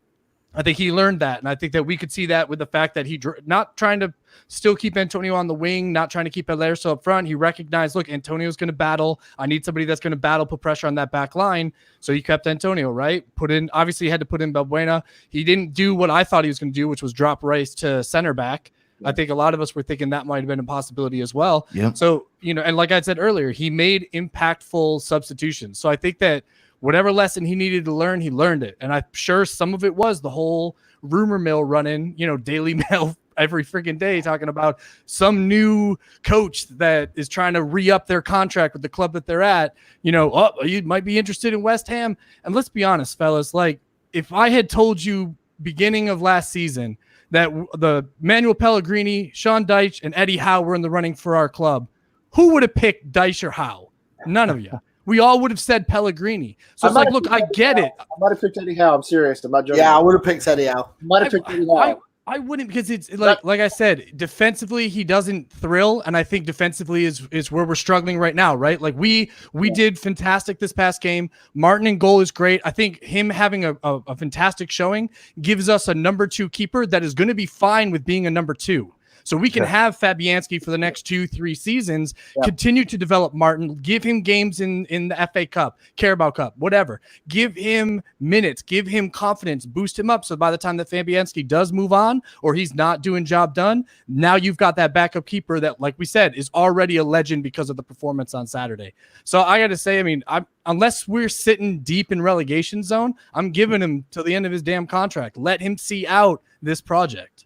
I think he learned that. And I think that we could see that with the fact that he not trying to still keep Antonio on the wing, not trying to keep Alerso up front. He recognized, look, Antonio's going to battle. I need somebody that's going to battle, put pressure on that back line. So he kept Antonio, right? Obviously he had to put in Balbuena. He didn't do what I thought he was going to do, which was drop Rice to center back. I think a lot of us were thinking that might have been a possibility as well. Yeah. So, and like I said earlier, he made impactful substitutions. So I think that whatever lesson he needed to learn, he learned it. And I'm sure some of it was the whole rumor mill running, Daily Mail every freaking day talking about some new coach that is trying to re-up their contract with the club that they're at. You might be interested in West Ham. And let's be honest, fellas, like if I had told you beginning of last season that the Manuel Pellegrini, Sean Dyche, and Eddie Howe were in the running for our club, who would have picked Dyche or Howe? None of you. We all would have said Pellegrini. So it's like, look, I get it. I might have picked Eddie Howe. I'm serious. I'm not joking. Yeah, I would have picked Eddie Howe. I might have picked Eddie Howe. I wouldn't, because it's like I said, defensively he doesn't thrill, and I think defensively is where we're struggling right now, right? Like we did fantastic this past game. Martin in goal is great. I think him having a fantastic showing gives us a number 2 keeper that is going to be fine with being a number 2. So we can have Fabianski for the next 2-3 seasons, continue to develop Martin, give him games in the FA Cup, Carabao Cup, whatever. Give him minutes, give him confidence, boost him up. So by the time that Fabianski does move on or he's not doing job done, now you've got that backup keeper that, like we said, is already a legend because of the performance on Saturday. So I got to say, I mean, unless we're sitting deep in relegation zone, I'm giving him till the end of his damn contract. Let him see out this project.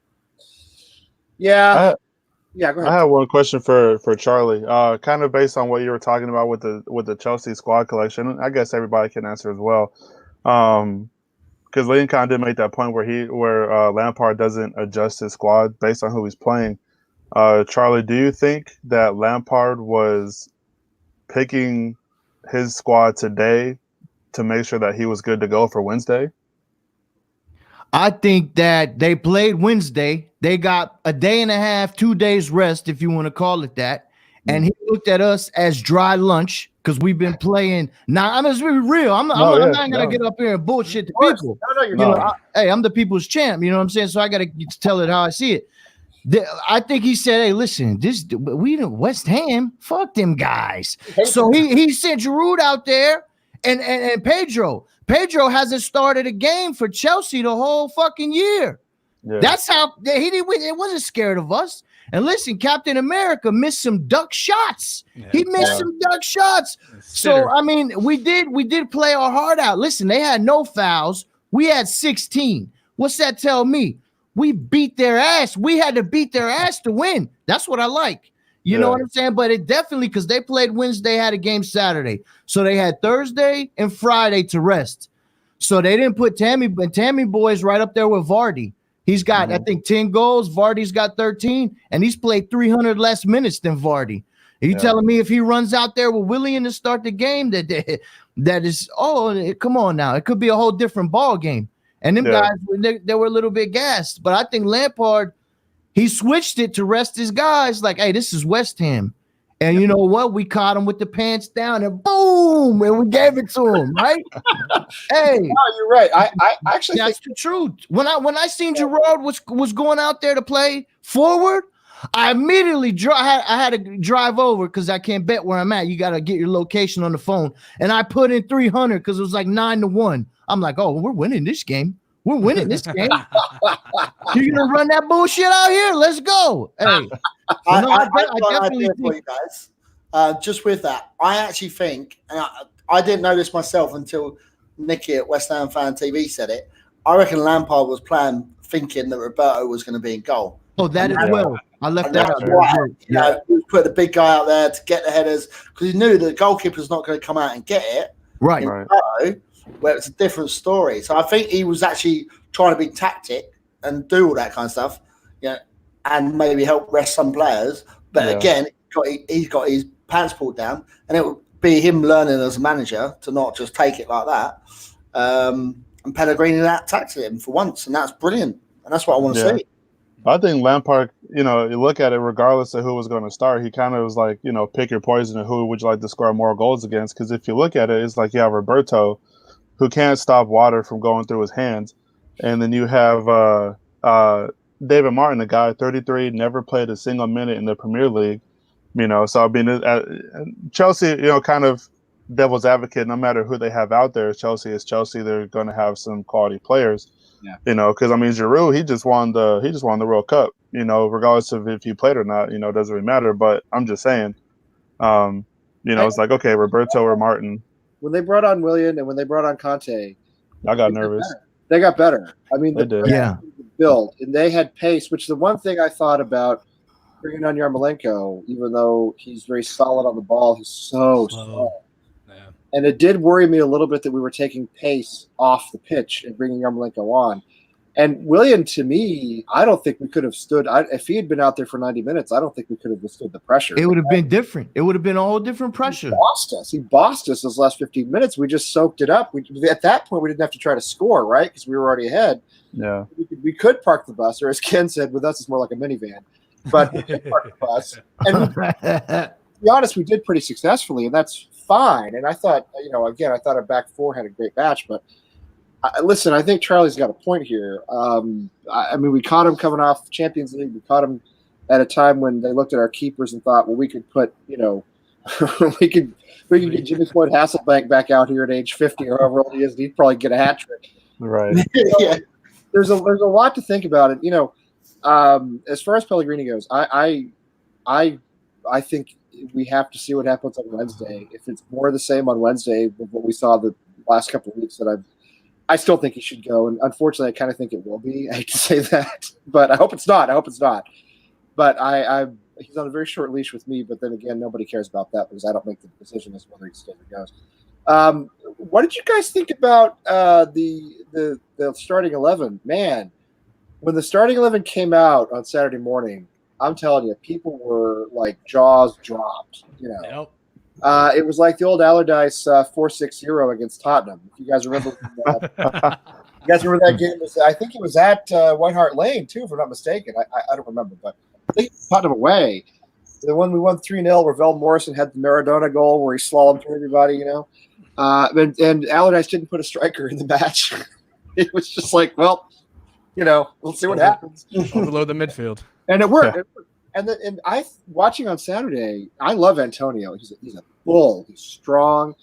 Yeah. Go ahead. I have one question for Charlie. Kind of based on what you were talking about with the Chelsea squad collection. I guess everybody can answer as well. Because Liam kind of did make that point where Lampard doesn't adjust his squad based on who he's playing. Charlie, do you think that Lampard was picking his squad today to make sure that he was good to go for Wednesday? I think that they played Wednesday. They got a day and a half, 2 days rest, if you want to call it that. And he looked at us as dry lunch because we've been playing. Now, I'm just being real. I'm not going to get up here and bullshit the people. You're not. Hey, I'm the people's champ. You know what I'm saying? So I got to tell it how I see it. I think he said, hey, listen, we didn't West Ham. Fuck them guys. So he sent Giroud out there and Pedro. Pedro hasn't started a game for Chelsea the whole fucking year. Yeah. That's how it wasn't scared of us. And listen, Captain America missed some duck shots. Yeah, he missed some duck shots. So I mean, we did play our heart out. Listen, they had no fouls. We had 16. What's that tell me? We beat their ass. We had to beat their ass to win. That's what I like. You know what I'm saying? But it definitely, because they played Wednesday, had a game Saturday. So they had Thursday and Friday to rest. So they didn't put Tammy Boy's right up there with Vardy. He's got, I think, 10 goals. Vardy's got 13, and he's played 300 less minutes than Vardy. Are you telling me if he runs out there with Willian to start the game, that is, come on now. It could be a whole different ball game. And them guys, they were a little bit gassed. But I think Lampard, he switched it to rest his guys like, hey, this is West Ham. And you know what? We caught him with the pants down and boom, and we gave it to him, right? Hey. No, you're right. I actually that's the truth. When I seen Gerard was going out there to play forward, I immediately I had to drive over because I can't bet where I'm at. You got to get your location on the phone. And I put in 300 because it was like 9-1. I'm like, oh, we're winning this game. We're winning this game. You're gonna run that bullshit out here? Let's go. Hey, I definitely for you guys. Just with that, I actually think, and I didn't know this myself until Nicky at West Ham Fan TV said it. I reckon Lampard was playing thinking that Roberto was going to be in goal. Oh, that as well. I left And that that's out. why, you know, he put the big guy out there to get the headers because he knew the goalkeeper's not going to come out and get it. Right. Roberto, where it's a different story. So I think he was actually trying to be tactic and do all that kind of stuff, you know, and maybe help rest some players. But again, he's got his pants pulled down, and it would be him learning as a manager to not just take it like that. And Pellegrini attacked him for once, and that's brilliant. And that's what I want to see. I think Lampard, you know, you look at it regardless of who was going to start, he kind of was like, you know, pick your poison and who would you like to score more goals against? Because if you look at it, it's like you have Roberto, who can't stop water from going through his hands. And then you have David Martin, a guy, 33, never played a single minute in the Premier League. You know, so I mean, Chelsea, you know, kind of devil's advocate, no matter who they have out there, Chelsea is Chelsea. They're going to have some quality players. Yeah. You know, because I mean, Giroud, he just won the World Cup. You know, regardless of if he played or not, you know, it doesn't really matter. But I'm just saying, you know, it's like, okay, Roberto or Martin. When they brought on Willian and when they brought on Conte, I got nervous. They got better. I mean, They did. Yeah. build and they had pace, which the one thing I thought about bringing on Yarmolenko, even though he's very solid on the ball, he's so slow. Yeah. And it did worry me a little bit that we were taking pace off the pitch and bringing Yarmolenko on. And Willian, to me, I don't think we could have stood. If he had been out there for 90 minutes, I don't think we could have withstood the pressure. It would have been different. It would have been a whole different pressure. He bossed us those last 15 minutes. We just soaked it up. At that point, we didn't have to try to score, right? Because we were already ahead. Yeah. We could park the bus, or as Ken said, with us, it's more like a minivan. But we could park the bus. And to be honest, we did pretty successfully, and that's fine. And I thought, you know, again, I thought our back four had a great match, but listen, I think Charlie's got a point here. I mean, we caught him coming off Champions League. We caught him at a time when they looked at our keepers and thought, well, we could put, you know, we could get Jimmy Floyd Hasselbank back out here at age 50 or however old he is. And he'd probably get a hat trick. Right. So, there's a lot to think about it. You know, as far as Pellegrini goes, I think we have to see what happens on Wednesday. If it's more the same on Wednesday with what we saw the last couple of weeks, I still think he should go. And unfortunately, I kind of think it will be. I hate to say that, but I hope it's not. But he's on a very short leash with me. But then again, nobody cares about that because I don't make the decision as whether he stays or goes. What did you guys think about the starting 11? Man, when the starting 11 came out on Saturday morning, I'm telling you, people were like jaws dropped. You know, it was like the old Allardyce 4-6-0 against Tottenham. If you guys remember, that game? I think it was at White Hart Lane too, if I'm not mistaken. I don't remember, but I think Tottenham away. The one we won 3-0, Ravel Morrison had the Maradona goal where he slalomed through everybody. You know. And Allardyce didn't put a striker in the match. It was just like, well, you know, we'll see what happens. Overload the midfield, and it worked. And I watching on Saturday. I love Antonio. He's a bull. He's strong.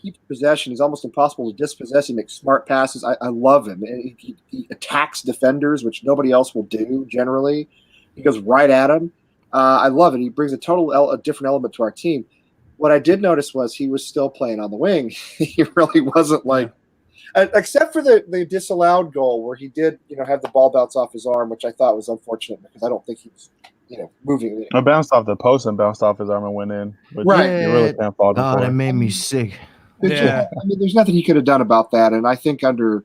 He keeps possession. He's almost impossible to dispossess. He makes smart passes. I love him. And he attacks defenders, which nobody else will do generally. He goes right at him. I love it. He brings a different element to our team. What I did notice was he was still playing on the wing. He really wasn't like, except for the disallowed goal where he did, you know, have the ball bounce off his arm, which I thought was unfortunate because I don't think he was, you know, moving. It bounced off the post and bounced off his arm and went in. Right. You really can't fault him Oh, for that it. made me sick. I mean, there's nothing he could have done about that. And I think under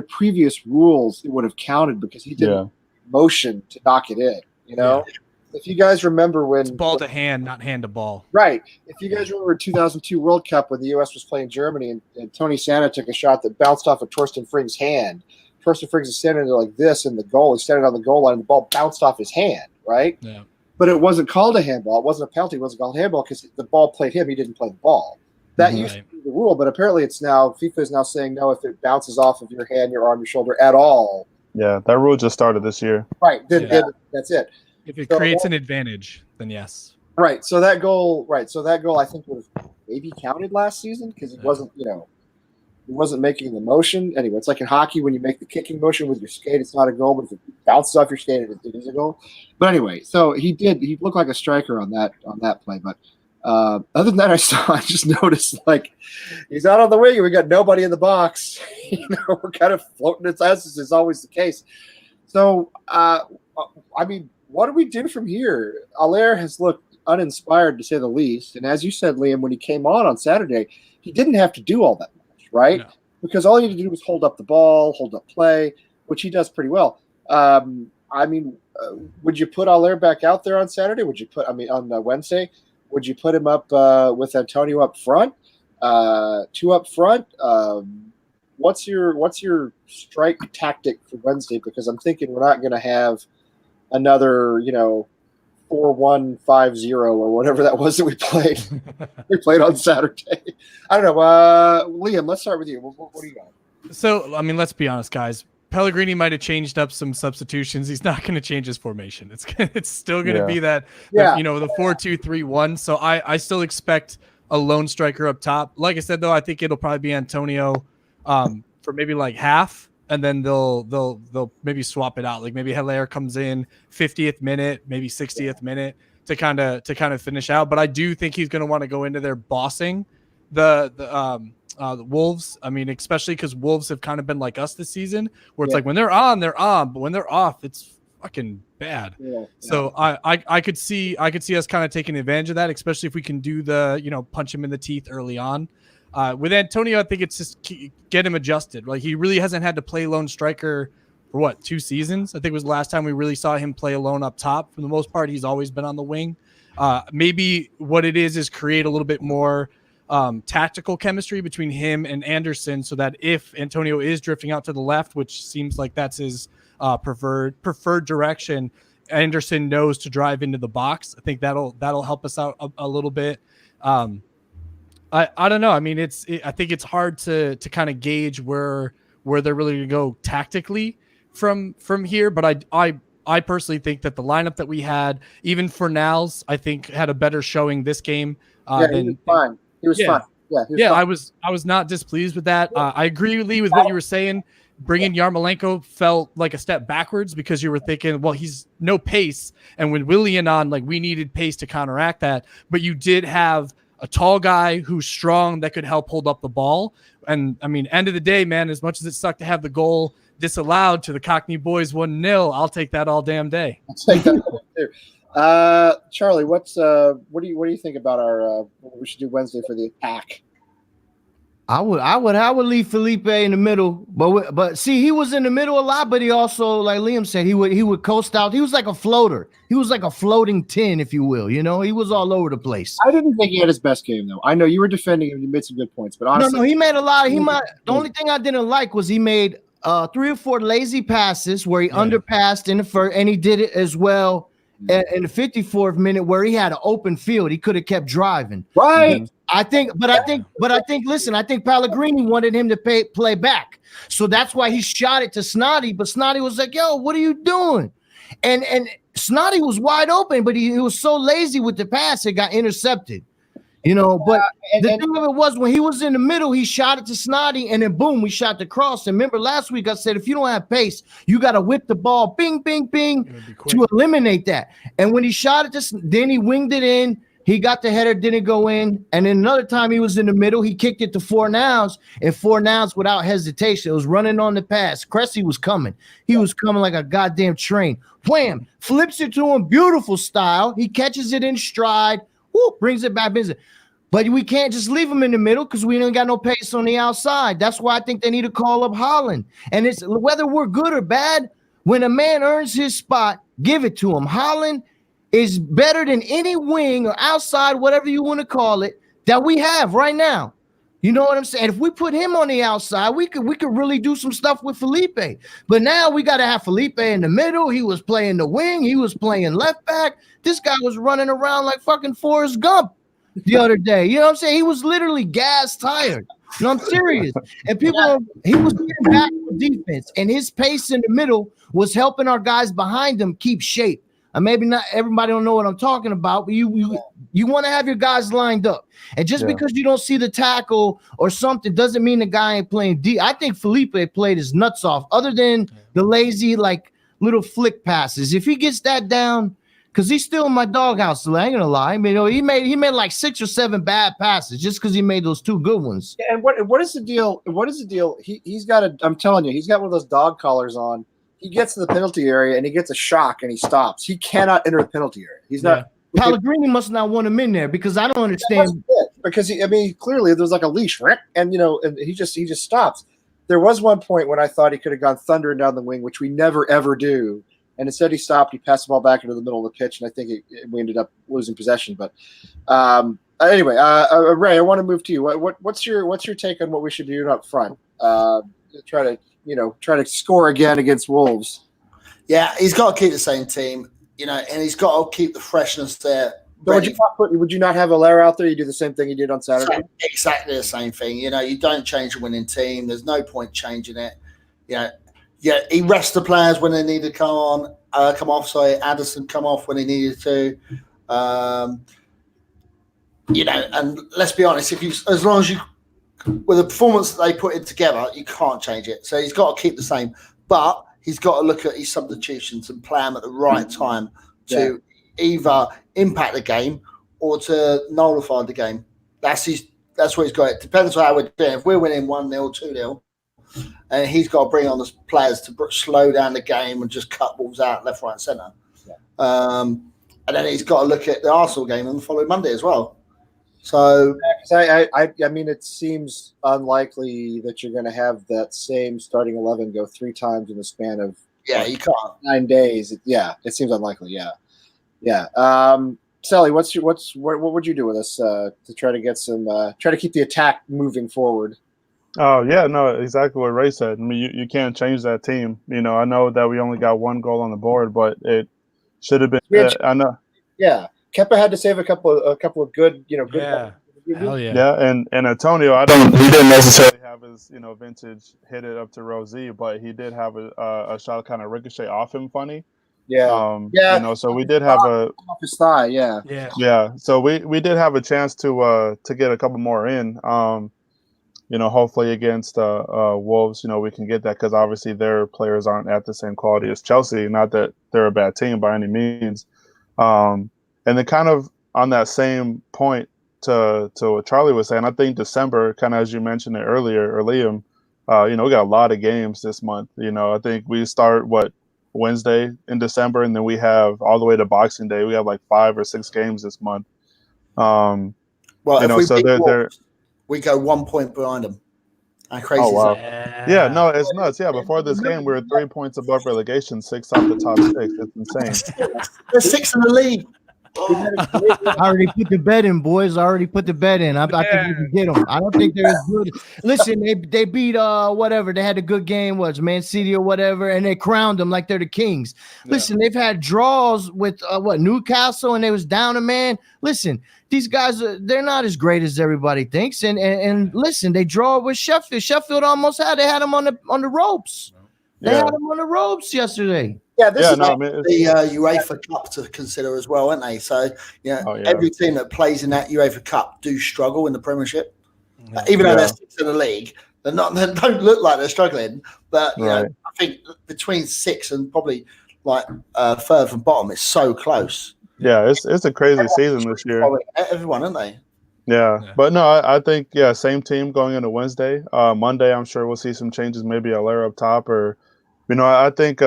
previous rules, it would have counted because he didn't motion to knock it in, you know? Yeah. If you guys remember when it's ball to hand, not hand to ball. Right. If you guys remember 2002 World Cup when the U.S. was playing Germany and Tony Santa took a shot that bounced off of Torsten Frigg's hand. Torsten Frigg is standing there like this in the goal. He's standing on the goal line and the ball bounced off his hand, right? Yeah. But it wasn't called a handball. It wasn't a penalty. It wasn't called a handball because the ball played him. He didn't play the ball. That used to be the rule, but apparently it's now FIFA is now saying no if it bounces off of your hand, your arm, your shoulder at all. Yeah, that rule just started this year. Right. Then that's it. If it creates an advantage, then yes. Right. So that goal, I think would have maybe counted last season because it wasn't, you know. wasn't making the motion. Anyway, it's like in hockey when you make the kicking motion with your skate, it's not a goal, but if it bounces off your skate, it is a goal. But anyway, so he looked like a striker on that play. But other than that, I just noticed like he's out on the wing and we got nobody in the box. We're kind of floating its as is always the case. So I mean, what do we do from here? Allaire has looked uninspired to say the least. And as you said, Liam, when he came on Saturday, he didn't have to do all that much, right? No. Because all he had to do was hold up the ball, hold up play, which he does pretty well. I mean, would you put Allaire back out there on Saturday? On Wednesday? Would you put him up with Antonio up front? Two up front? What's your strike tactic for Wednesday? Because I'm thinking we're not going to have another, 4-1-5-0 or whatever that was that we played. We played on Saturday. I don't know. Liam, let's start with you. What do you got? So, I mean, let's be honest, guys. Pellegrini might have changed up some substitutions. He's not going to change his formation. It's still going to be that, the 4-2-3-1. So I still expect a lone striker up top. Like I said, though, I think it'll probably be Antonio for maybe like half. And then they'll maybe swap it out. Like maybe Allaire comes in 50th minute, maybe 60th minute to kind of finish out. But I do think he's going to want to go into there bossing the Wolves. I mean, especially because Wolves have kind of been like us this season, where it's like when they're on, but when they're off, it's fucking bad. Yeah. So I could see us kind of taking advantage of that, especially if we can do the punch him in the teeth early on. With Antonio, I think it's just get him adjusted. Like he really hasn't had to play lone striker for 2 seasons. I think it was the last time we really saw him play alone up top. For the most part, he's always been on the wing. Maybe what it is create a little bit more tactical chemistry between him and Anderson, so that if Antonio is drifting out to the left, which seems like that's his preferred direction, Anderson knows to drive into the box. I think that'll help us out a little bit. I don't know. I mean, I think it's hard to kind of gauge where they're really going to go tactically from here. But I personally think that the lineup that we had, even for Fornals, I think had a better showing this game. He was fine. He was fine. Yeah, fine. I was not displeased with that. I agree, Lee, with what you were saying. Bringing Yarmolenko felt like a step backwards because you were thinking, well, he's no pace. And with Willian on, like we needed pace to counteract that. But you did have a tall guy who's strong that could help hold up the ball. And I mean, end of the day, man, as much as it sucked to have the goal disallowed to the Cockney boys 1-0, I'll take that all damn day. I'll take that too. Charlie, what do you think about our what we should do Wednesday for the attack? I would leave Felipe in the middle, but see, he was in the middle a lot, but he also, like Liam said, he would coast out. He was like a floater. He was like a floating tin, if you will. He was all over the place. I didn't think he had his best game though. I know you were defending him. You made some good points, but honestly, no, he made a lot. The only thing I didn't like was he made 3 or 4 lazy passes where he underpassed in the first, and he did it as well in the 54th minute where he had an open field. He could have kept driving. Right. I think, listen, I think Pellegrini wanted him to play back. So that's why he shot it to Snoddy, but Snoddy was like, yo, what are you doing? And Snoddy was wide open, but he was so lazy with the pass, it got intercepted. But the thing of it was, when he was in the middle, he shot it to Snoddy, and then boom, we shot the cross. And remember last week I said, if you don't have pace, you got to whip the ball, bing, bing, bing, to eliminate that. And when he shot it, then he winged it in. He got the header, didn't go in. And then another time he was in the middle, he kicked it to Fornals, and Fornals without hesitation. It was running on the pass. Cressy was coming. He was coming like a goddamn train. Wham! Flips it to him, beautiful style. He catches it in stride. Woo, brings it back. But we can't just leave him in the middle because we ain't got no pace on the outside. That's why I think they need to call up Holland. And it's whether we're good or bad, when a man earns his spot, give it to him. Holland is better than any wing or outside, whatever you want to call it, that we have right now. You know what I'm saying? If we put him on the outside, we could really do some stuff with Felipe. But now we got to have Felipe in the middle. He was playing the wing. He was playing left back. This guy was running around like fucking Forrest Gump the other day. You know what I'm saying? He was literally gas tired. No, I'm serious. And he was getting back for defense, and his pace in the middle was helping our guys behind him keep shape. And maybe not everybody don't know what I'm talking about, but you want to have your guys lined up. And just because you don't see the tackle or something doesn't mean the guy ain't playing D. I think Felipe played his nuts off, other than the lazy, like, little flick passes. If he gets that down, because he's still in my doghouse, so I ain't gonna lie. I mean, he made like 6 or 7 bad passes just because he made those 2 good ones. Yeah, and what is the deal? What is the deal? He's got I'm telling you, he's got one of those dog collars on. He gets to the penalty area and he gets a shock and he stops. He cannot enter the penalty area. He's not. Pellegrini must not want him in there because I don't understand. Because clearly there's like a leash, and and he just stops. There was one point when I thought he could have gone thundering down the wing, which we never ever do, and instead he stopped. He passed the ball back into the middle of the pitch, and I think we ended up losing possession. But anyway, Ray, I want to move to you. What's your take on what we should do up front? Try to score again against Wolves. Yeah, he's got to keep the same team, and he's got to keep the freshness there. So would you not have Allaire out there? You do the same thing you did on Saturday? Exactly the same thing. You don't change a winning team. There's no point changing it. He rests the players when they need to come off. Sorry, Addison come off when he needed to. And let's be honest, as long as you, with the performance that they put in together, you can't change it. So he's got to keep the same, but he's got to look at his substitutions and play them at the right time to either impact the game or to nullify the game. That's what he's got. It depends on how we're doing. If we're winning 1-0, 2-0, and he's got to bring on the players to slow down the game and just cut balls out left, right, and centre. Yeah. And then he's got to look at the Arsenal game on the following Monday as well. So, I mean, it seems unlikely that you're going to have that same starting 11 go 3 times in the span of you can't 9 days. It seems unlikely. Sally, what would you do with us to try to get try to keep the attack moving forward? Oh yeah, no, exactly what Ray said. I mean, you can't change that team. I know that we only got 1 goal on the board, but it should have been. I know. Yeah. Kepa had to save a couple of good, good. Yeah. Hell yeah. Yeah, and Antonio, he didn't necessarily have his, vintage hit it up to Rosie, but he did have a shot kind of ricochet off him funny. Yeah. So we did have off his thigh, yeah. So we did have a chance to get a couple more in. Hopefully against Wolves, we can get that because obviously their players aren't at the same quality as Chelsea. Not that they're a bad team by any means. And then kind of on that same point to what Charlie was saying, I think December, kind of as you mentioned it earlier, or Liam, we got a lot of games this month. I think we start Wednesday in December, and then we have all the way to Boxing Day. We have like 5 or 6 games this month. Well, if we beat Wolves, we go 1 point behind them. How crazy is that? Yeah, no, it's nuts. Yeah, before this game, we were 3 points above relegation, 6 off the top 6. It's insane. There's 6 in the league. I already put the bet in, boys. I already put the bet in. I think we can get them. I don't think they're as good. Listen, they beat whatever. They had a good game, Man City or whatever, and they crowned them like they're the kings. Listen, they've had draws with Newcastle, and they was down a man. Listen, these guys they're not as great as everybody thinks. And listen, they draw with Sheffield. Sheffield almost had them on the ropes. They had them on the ropes yesterday. Yeah, this is the UEFA Cup to consider as well, aren't they? So, every team that plays in that UEFA Cup do struggle in the Premiership. Even though they're 6th in the league, they don't look like they're struggling. But, I think between 6 and probably third from bottom, it's so close. Yeah, it's a crazy season this year. Everyone, aren't they? Yeah, but no, I think, same team going into Wednesday. Monday, I'm sure we'll see some changes, maybe Allaire up top or, I think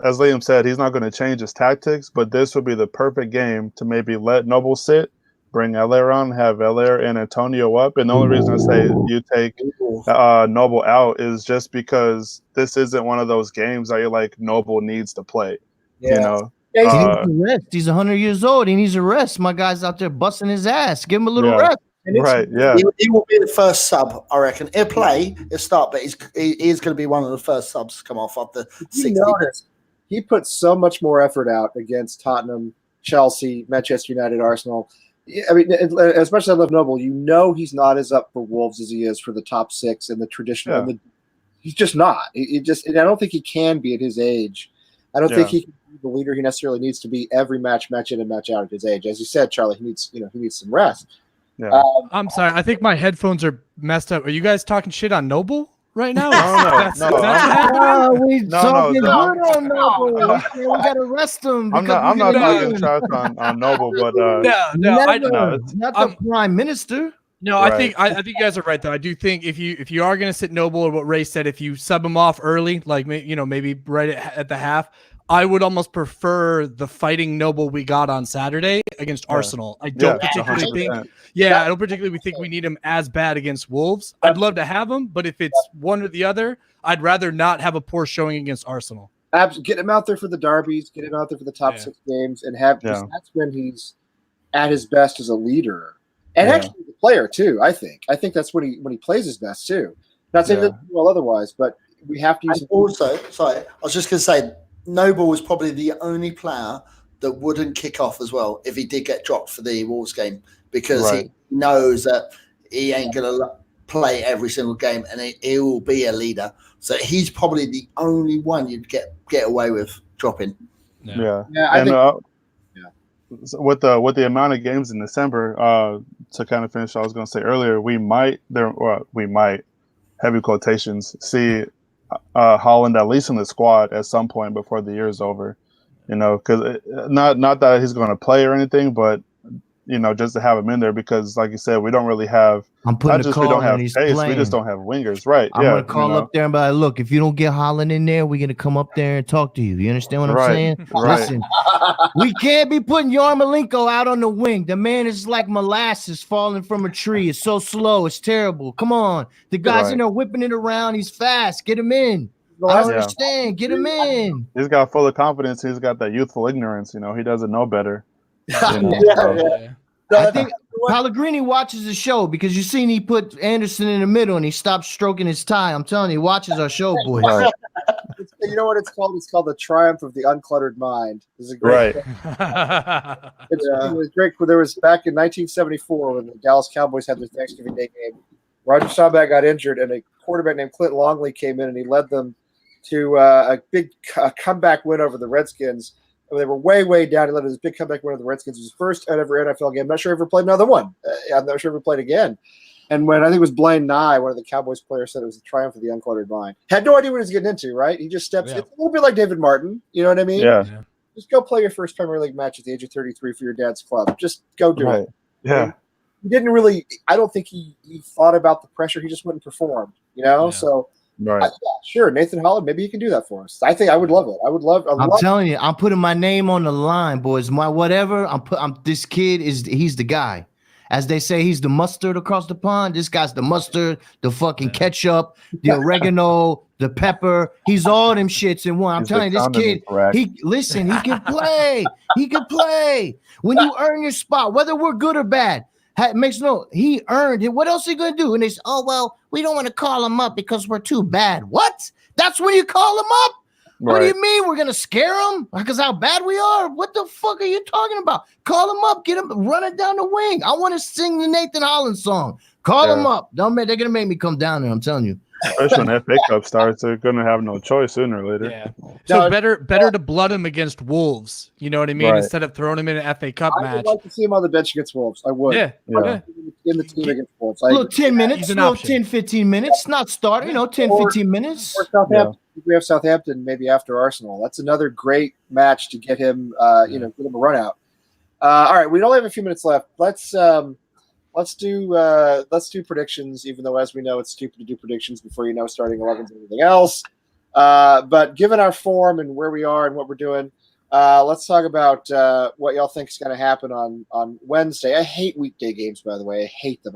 as Liam said, he's not going to change his tactics, but this would be the perfect game to maybe let Noble sit, bring Allaire on, have Allaire and Antonio up. And the only reason I say you take Noble out is just because this isn't one of those games that you're like, Noble needs to play, Yeah, he needs a rest. He's 100 years old. He needs a rest. My guy's out there busting his ass. Give him a little rest. Right, yeah. He will be the first sub, I reckon. He'll play, he'll start, but he is going to be one of the first subs to come off after 60. He put so much more effort out against Tottenham, Chelsea, Manchester United, Arsenal. I mean, especially I love Noble. He's not as up for Wolves as he is for the top 6 and the traditional. He's just not. And I don't think he can be at his age. I don't think he can be the leader he necessarily needs to be every match in and match out at his age. As you said, Charlie, he needs some rest. Yeah. I'm sorry. I think my headphones are messed up. Are you guys talking shit on Noble right now? No. Is that what's happening? We talking good on Noble. I'm- We gotta arrest him. I'm because not we talking didn't trash on Noble, but No, Never. it's- Not the prime minister. No, Right. I think you guys are right though. I do think if you are gonna sit Noble, or what Ray said, if you sub him off early, like maybe right at the half, I would almost prefer the fighting Noble we got on Saturday against Arsenal. I don't particularly think. 100%. Yeah, I don't particularly think we need him as bad against Wolves. I'd love to have him, but if it's one or the other, I'd rather not have a poor showing against Arsenal. Get him out there for the derbies, get him out there for the top 6 games, and because that's when he's at his best as a leader. And actually the player too, I think. I think that's when he plays his best too. Not saying that well otherwise, but we have to use I was just gonna say Noble was probably the only player that wouldn't kick off as well if he did get dropped for the Wolves game, because he knows that he ain't gonna play every single game and he will be a leader. So he's probably the only one you'd get away with dropping. Yeah. I And think with the amount of games in December, to kind of finish, I was going to say earlier, we might heavy quotations see Holland at least in the squad at some point before the year is over. Because not that he's going to play or anything, but just to have him in there, because like you said, we don't really have. I'm putting a call we don't have and he's pace, playing. we just don't have wingers, right? I'm gonna call up there and be like, look, if you don't get Holland in there, we're gonna come up there and talk to you. You understand what I'm saying? Right. Listen, we can't be putting Yarmolenko out on the wing. The man is like molasses falling from a tree. It's so slow. It's terrible. Come on. The guy's in there whipping it around. He's fast. Get him in. I don't understand. Get him in. He's got full of confidence. He's got that youthful ignorance. He doesn't know better. I think Pellegrini watches the show because you seen he put Anderson in the middle and he stopped stroking his tie. I'm telling you, he watches our show, boys. Right. You know what it's called? It's called the triumph of the uncluttered mind. It's a great. It was great. There was back in 1974 when the Dallas Cowboys had their Thanksgiving Day game. Roger Staubach got injured, and a quarterback named Clint Longley came in and he led them to a big comeback win over the Redskins. They were way down. He led this big comeback win over the Redskins. It was his first ever NFL game. I'm not sure he ever played another one. I'm not sure he ever played again. And when I think it was Blaine Nye, one of the Cowboys players, said it was the triumph of the uncluttered mind. Had no idea what he was getting into, right? He just steps. It's a little bit like David Martin. You know what I mean? Yeah. Just go play your first Premier League match at the age of 33 for your dad's club. Just go do it. Yeah. He didn't really. I don't think he thought about the pressure. He just went and performed. So. Right. Sure, Nathan Holland. Maybe he can do that for us. I think I would love it. I'm telling you, I'm putting my name on the line, boys. My whatever. This kid he's the guy. As they say, he's the mustard across the pond. This guy's the mustard, the fucking ketchup, the oregano, the pepper. He's all them shits in one. I'm telling you, this kid. He can play. He can play. When you earn your spot, whether we're good or bad. He earned it. What else are you going to do? And they say, oh, well, we don't want to call him up because we're too bad. What? That's when you call him up? Right. What do you mean? We're going to scare him because how bad we are? What the fuck are you talking about? Call him up. Get him running down the wing. I want to sing the Nathan Holland song. Call him up. They're going to make me come down there. I'm telling you. Especially when FA Cup starts, they're going to have no choice sooner or later. Yeah. So better to blood him against Wolves. You know what I mean? Right. Instead of throwing him in an FA Cup match. I would like to see him on the bench against Wolves. I would. Yeah. In the team against Wolves. Little 10 minutes, 10, 15 minutes. Not starting, 10, 15 minutes. Or Southampton. We have Southampton maybe after Arsenal. That's another great match to get him, get him a run out. All right, we only have a few minutes left. Let's do predictions, even though, as we know, it's stupid to do predictions before you know starting 11s and everything else. But given our form and where we are and what we're doing, let's talk about what y'all think is going to happen on Wednesday. I hate weekday games, by the way. I hate them.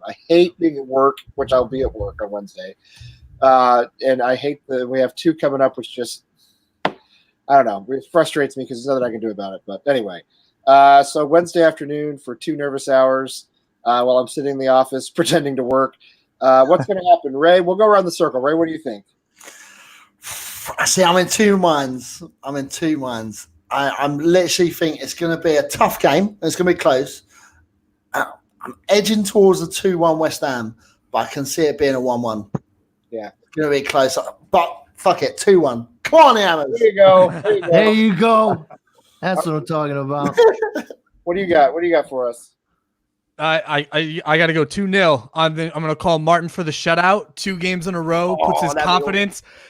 I hate being at work, which I'll be at work on Wednesday. And I hate that we have two coming up, which just, I don't know. It frustrates me because there's nothing I can do about it. But anyway, so Wednesday afternoon for 2 nervous hours. While I'm sitting in the office pretending to work. What's going to happen? Ray, we'll go around the circle. Ray, what do you think? See, I'm in two minds. I'm literally think it's going to be a tough game. It's going to be close. I'm edging towards a 2-1 West Ham, but I can see it being a 1-1. Yeah. It's going to be close. But fuck it, 2-1. Come Kwani hammers. There you go. There you go. There you go. That's what I'm talking about. What do you got? What do you got for us? I got to go 2-0. I'm going to call Martin for the shutout. 2 games in a row puts his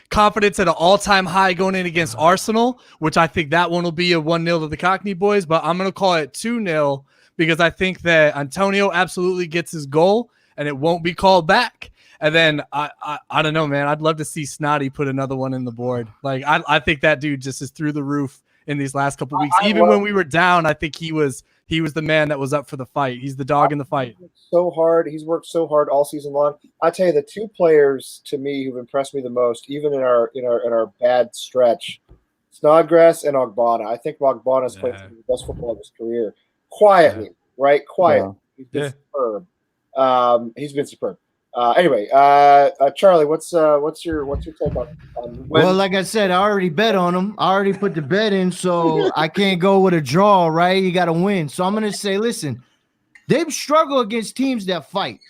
confidence at an all-time high going in against Arsenal, which I think that one will be a 1-0 to the Cockney boys. But I'm going to call it 2-0 because I think that Antonio absolutely gets his goal and it won't be called back. And then I don't know, man. I'd love to see Snotty put another one in the board. Like I think that dude just is through the roof in these last couple of weeks. Even when we were down, I think he was the man that was up for the fight. He's the dog in the fight. So hard. He's worked so hard all season long. I tell you, the 2 players to me who've impressed me the most, even in our bad stretch, Snodgrass and Ogbonna. I think Ogbonna's played some of the best football of his career. Quietly, right? Quietly. Yeah. He's been superb. He's been superb. Anyway, Charlie, what's your take on when? Well, like I said, I already bet on them. I already put the bet in, so I can't go with a draw, right? You got to win. So I'm going to say, listen, they've struggled against teams that fight,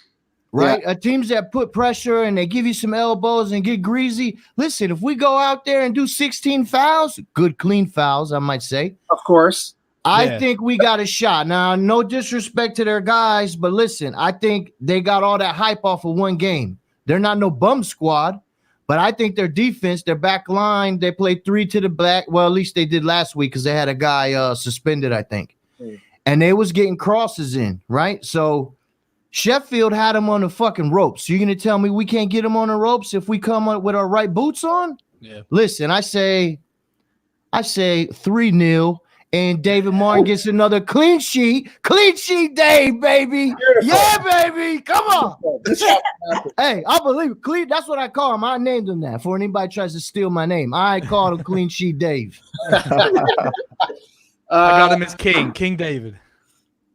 right? Teams that put pressure and they give you some elbows and get greasy. Listen, if we go out there and do 16 fouls, good clean fouls, I might say. Of course. I think we got a shot. Now, no disrespect to their guys, but listen, I think they got all that hype off of one game. They're not no bum squad, but I think their defense, their back line, they played 3 to the back. Well, at least they did last week because they had a guy suspended, I think. And they was getting crosses in, right? So Sheffield had them on the fucking ropes. You're going to tell me we can't get them on the ropes if we come up with our right boots on? Yeah. Listen, I say 3-0. And David Martin gets another clean sheet. Clean sheet day, baby. Beautiful. Yeah, baby. Come on. Hey, I believe it. Clean. That's what I call him. I named him that. For anybody tries to steal my name, I call him Clean Sheet Dave. I got him as King David.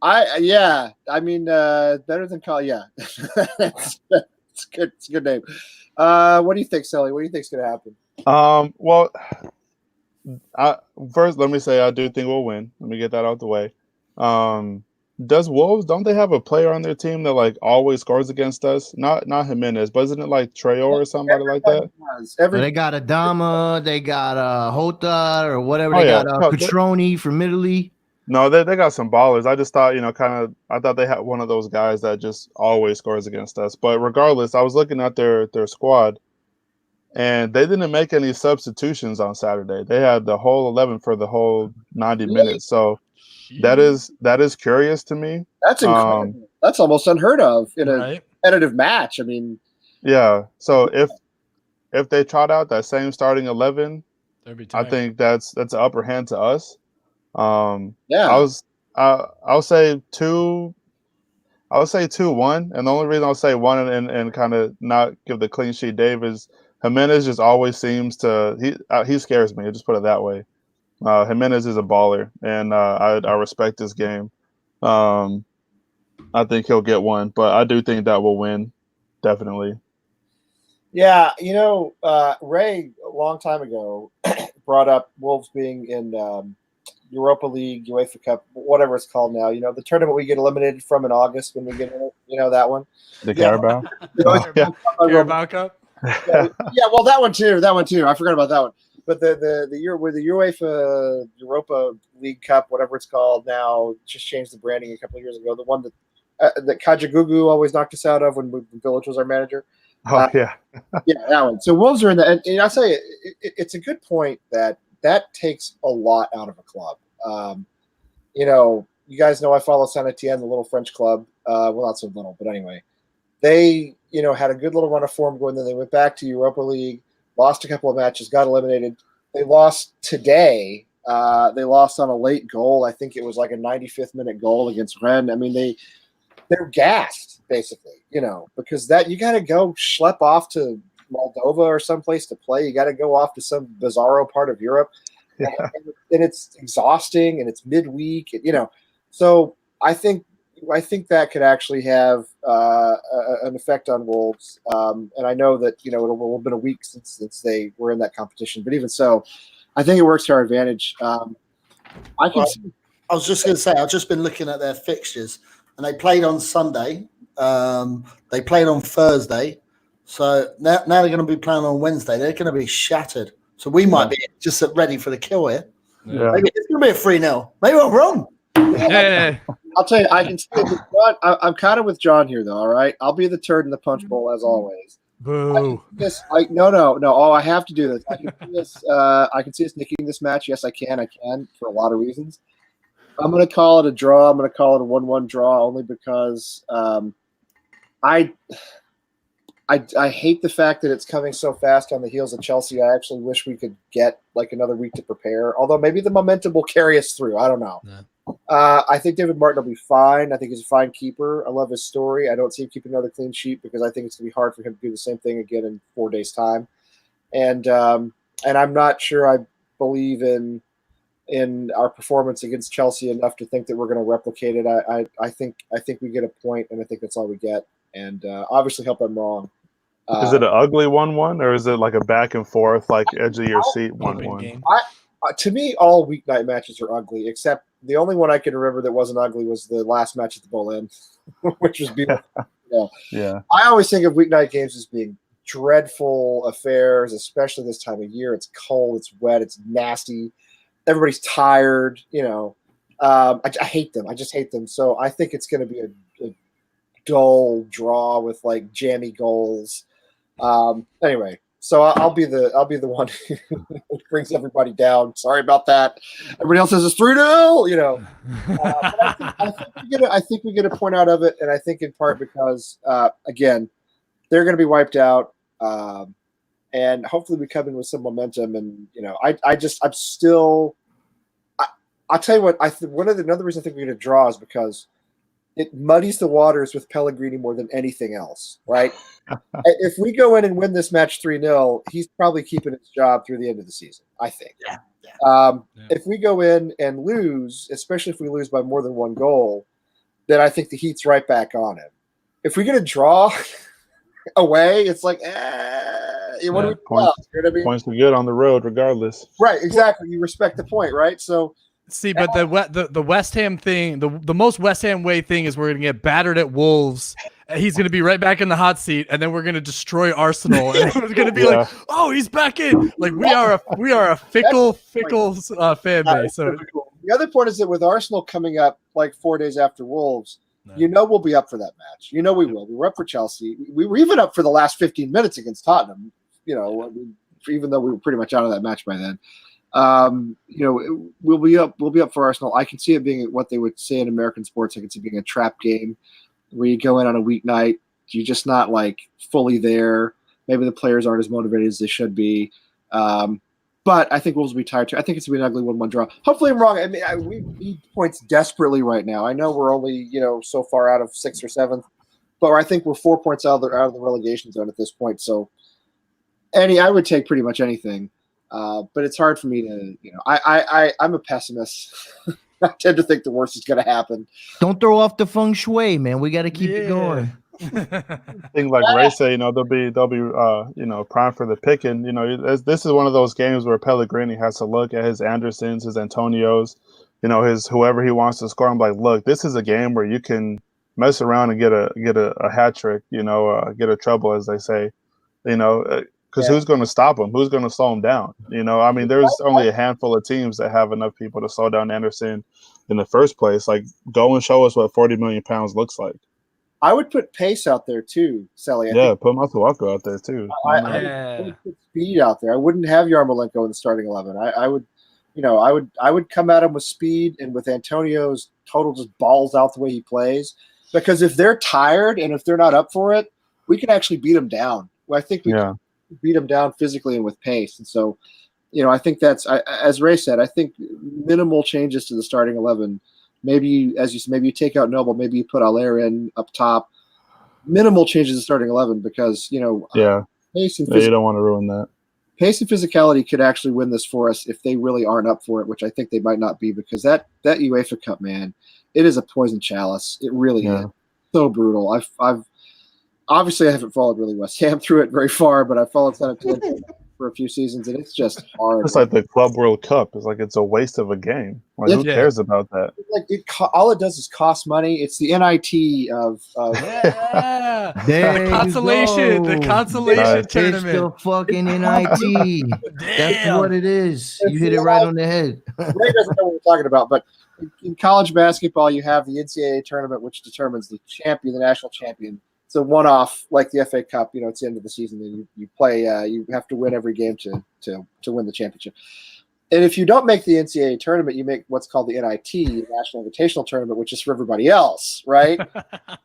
I mean, better than call. Yeah, it's good. It's a good name. What do you think, Sally? What do you think's going to happen? Well, first, let me say I do think we'll win. Let me get that out the way. Does Wolves, don't they have a player on their team that like always scores against us? Not Jimenez, but isn't it like Traore or somebody like that? They got Adama, they got Hota or whatever. They got Petroni from Italy. No, they got some ballers. I just thought, I thought they had one of those guys that just always scores against us. But regardless, I was looking at their squad. And they didn't make any substitutions on Saturday. They had the whole 11 for the whole 90 minutes. So that is curious to me. That's incredible. That's almost unheard of in a competitive match. I mean, yeah. So if they trot out that same starting 11, I think that's an upper hand to us. I'll say 2-1, and the only reason I'll say 1 and kind of not give the clean sheet Dave is Jimenez just always seems to he scares me. I'll just put it that way. Jimenez is a baller, and I respect his game. I think he'll get one, but I do think that we'll win, definitely. Yeah, Ray a long time ago brought up Wolves being in Europa League, UEFA Cup, whatever it's called now. The tournament we get eliminated from in August when we get in it. That one. The Carabao. Carabao Cup. Yeah, well, that one too. I forgot about that one. But the UEFA Europa League Cup, whatever it's called now, just changed the branding a couple of years ago. The one that Kajagugu always knocked us out of when Village was our manager. Yeah, that one. So Wolves are in that, and I say it's a good point that takes a lot out of a club. You guys know I follow Saint Etienne, the little French club. Well, not so little, but anyway, they had a good little run of form going. Then they went back to Europa League, lost a couple of matches, got eliminated. They lost today. They lost on a late goal. I think it was like a 95th minute goal against Rennes. I mean, they're gassed basically, because that you got to go schlep off to Moldova or someplace to play. You got to go off to some bizarro part of Europe, and it's exhausting and it's midweek. So I think that could actually have an effect on Wolves. And I know that it'll have been a week since they were in that competition, but even so, I think it works to our advantage. I was just going to say, I've just been looking at their fixtures, and they played on Sunday. They played on Thursday. So now they're going to be playing on Wednesday. They're going to be shattered. So we might be just ready for the kill here. Yeah. Maybe it's going to be a 3-0. Maybe I'm wrong. Yeah. I'll tell you, I can see it with John. I'm kind of with John here, though. All right, I'll be the turd in the punch bowl as always. Boo. No. Oh, I have to do this. I can see this. I can see us nicking this match. Yes, I can. I can for a lot of reasons. I'm going to call it a draw. I'm going to call it a 1-1 draw only because I hate the fact that it's coming so fast on the heels of Chelsea. I actually wish we could get like another week to prepare. Although maybe the momentum will carry us through. I don't know. Yeah. I think David Martin will be fine. I think he's a fine keeper. I love his story. I don't see him keeping another clean sheet because I think it's going to be hard for him to do the same thing again in 4 days' time. And I'm not sure I believe in our performance against Chelsea enough to think that we're going to replicate it. I think we get a point, and I think that's all we get. And obviously, hope I'm wrong. Is it an ugly 1-1, or is it like a back and forth, like edge of your seat Open 1-1? game. To me, all weeknight matches are ugly, except the only one I can remember that wasn't ugly was the last match at the Bull-In, which was beautiful. Yeah. I always think of weeknight games as being dreadful affairs, especially this time of year. It's cold, it's wet, it's nasty. Everybody's tired, I hate them. I just hate them. So I think it's going to be a dull draw with like jammy goals. Anyway, so I'll be the one who brings everybody down. Sorry about that. Everybody else says it's 3-0. But I think we get a point out of it, and I think in part because again, they're going to be wiped out, and hopefully we come in with some momentum. And I'll tell you what. Another reason I think we're going to draw is because it muddies the waters with Pellegrini more than anything else, right? If we go in and win this match 3-0, he's probably keeping his job through the end of the season, I think. Yeah. If we go in and lose, especially if we lose by more than one goal, then I think the heat's right back on him. If we get a draw away, it's like, what do we pull out? You know what I mean? Points are good on the road, regardless. Right, exactly. You respect the point, right? So. See, but the West Ham thing, the most West Ham way thing is we're going to get battered at Wolves. He's going to be right back in the hot seat, and then we're going to destroy Arsenal. And it's going to be like, oh, he's back in. Like we are a fickle fan base. So the other point is that with Arsenal coming up like 4 days after Wolves, we'll be up for that match. We will. We were up for Chelsea. We were even up for the last 15 minutes against Tottenham. Even though we were pretty much out of that match by then. We'll be up for Arsenal. I can see it being what they would say in American sports. I can see it being a trap game where you go in on a weeknight. You're just not like fully there. Maybe the players aren't as motivated as they should be. But I think Wolves will be tired too. I think it's going to be an ugly 1-1 draw. Hopefully I'm wrong. I mean, we need points desperately right now. I know we're only, so far out of 6th or 7th, but I think we're 4 points out of the relegation zone at this point. So I would take pretty much anything. But it's hard for me to, I'm a pessimist. I tend to think the worst is going to happen. Don't throw off the feng shui, man. We got to keep it going. Things like Ray say, they'll be prime for the picking. This is one of those games where Pellegrini has to look at his Andersons, his Antonios, his whoever he wants to score. I'm like, look, this is a game where you can mess around and get a hat trick, get a treble, as they say, Because who's going to stop him? Who's going to slow him down? There's only a handful of teams that have enough people to slow down Anderson in the first place. Like, go and show us what 40 million pounds looks like. I would put pace out there too, Sally. Put Masuaku out there too. I would put speed out there. I wouldn't have Yarmolenko in the starting 11. I would come at him with speed and with Antonio's total just balls out the way he plays. Because if they're tired and if they're not up for it, we can actually beat them down. I think we can beat them down physically and with pace. And so, I think that's, as Ray said, I think minimal changes to the starting 11. Maybe, as you said, maybe you take out Noble, maybe you put Aller in up top. Minimal changes to starting 11 because, pace and you don't want to ruin that. Pace and physicality could actually win this for us if they really aren't up for it, which I think they might not be, because that UEFA Cup, man, it is a poison chalice. It really is. So brutal. I've obviously I haven't followed really West Ham through it very far, but I've followed Southampton for a few seasons, and it's just hard. It's like the Club World Cup. It's like it's a waste of a game. Like who Yeah. cares about that? All it does is cost money. It's the NIT of Yeah. There The you consolation, go. the consolation Nice. It's tournament. the fucking NIT. That's Damn. what it is. You hit it right on the head. Ray doesn't know what we're talking about, but in college basketball, you have the NCAA tournament, which determines the champion, the national champion. It's a one-off, like the FA Cup. It's the end of the season, and you play. You have to win every game to win the championship. And if you don't make the NCAA tournament, you make what's called the NIT, the National Invitational Tournament, which is for everybody else, right?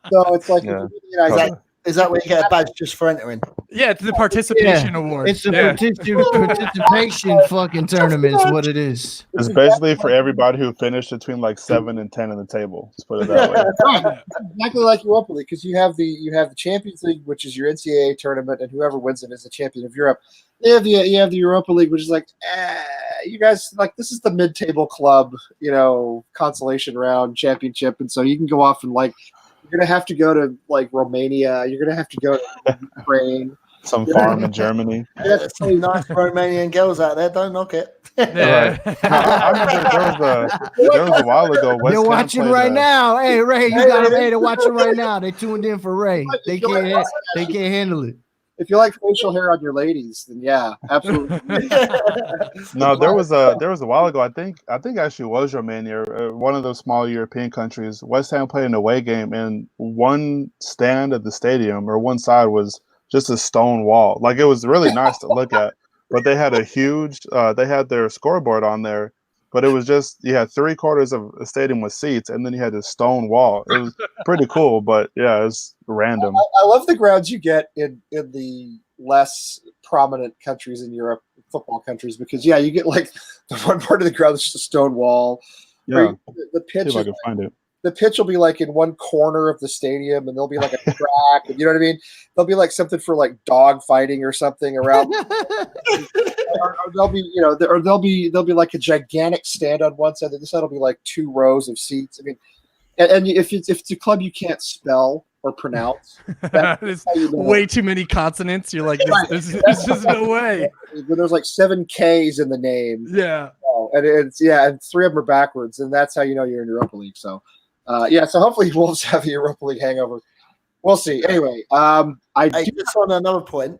So it's like Yeah. if you do the NIT, Is that where you get a badge just for entering? Yeah, it's the participation award. It's a Yeah. participation fucking tournament. Is what it is. It's basically for everybody who finished between like 7 and 10 in the table. Let's put it that way. Right. Exactly like Europa League, because you have the Champions League, which is your NCAA tournament, and whoever wins it is the champion of Europe. You have the Europa League, which is like, you guys, like, this is the mid-table club, consolation round championship, and so you can go off and like you're gonna have to go to like Romania, you're gonna have to go to Ukraine. Some farm in Germany. There's some nice Romanian girls out there. Don't knock it. Yeah. I remember there was a while ago. West They're Ham watching played, right now. Hey Ray, you got them. Hey, Hey, they're watching right now. They tuned in for Ray. They can't handle it. If you like facial hair on your ladies, then yeah, absolutely. No, there was a while ago. I think actually it was Romania, one of those small European countries. West Ham played an away game, and one stand at the stadium or one side was just a stone wall. Like it was really nice to look at, but they had a huge. They had their scoreboard on there, but it was just you had 3/4 of a stadium with seats, and then you had this stone wall. It was pretty cool, but yeah, it's random. I love the grounds you get in the less prominent countries in Europe, football countries, because you get like the one part of the ground is just a stone wall. Yeah, The see pitch if I is can find it. the pitch will be like in one corner of the stadium, and there'll be like a track, and you know what I mean? There'll be like something for like dog fighting or something around, or there'll be there'll be like a gigantic stand on one side. This side will be like 2 rows of seats. I mean, and if it's a club you can't spell or pronounce, There's how you know. way too many consonants. You're like, there's just no way. There's like 7 K's in the name. Yeah. And and 3 of them are backwards, and that's how you know you're in Europa League. So, so hopefully Wolves have a Europa League hangover. We'll see. Anyway, Just on another point, I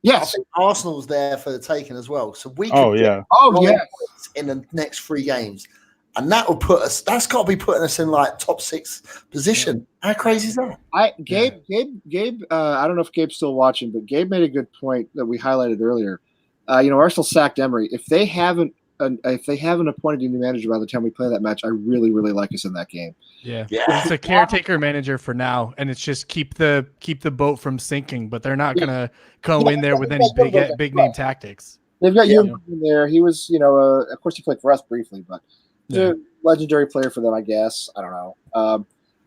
yes. think Arsenal's there for the taking as well. So we Oh could yeah, Oh 9 yeah. points in the next 3 games, and that will put us. That's got to be putting us in like top 6 position. How crazy is that? Gabe. I don't know if Gabe's still watching, but Gabe made a good point that we highlighted earlier. Arsenal sacked Emery. If they haven't appointed a new manager by the time we play that match, I really, really like us in that game. Yeah. Yeah. It's a caretaker manager for now, and it's just keep the boat from sinking. But they're not gonna go in there with any big name tactics. They've got you in there. He was, of course, he played for us briefly, but he's a legendary player for them, I guess. I don't know.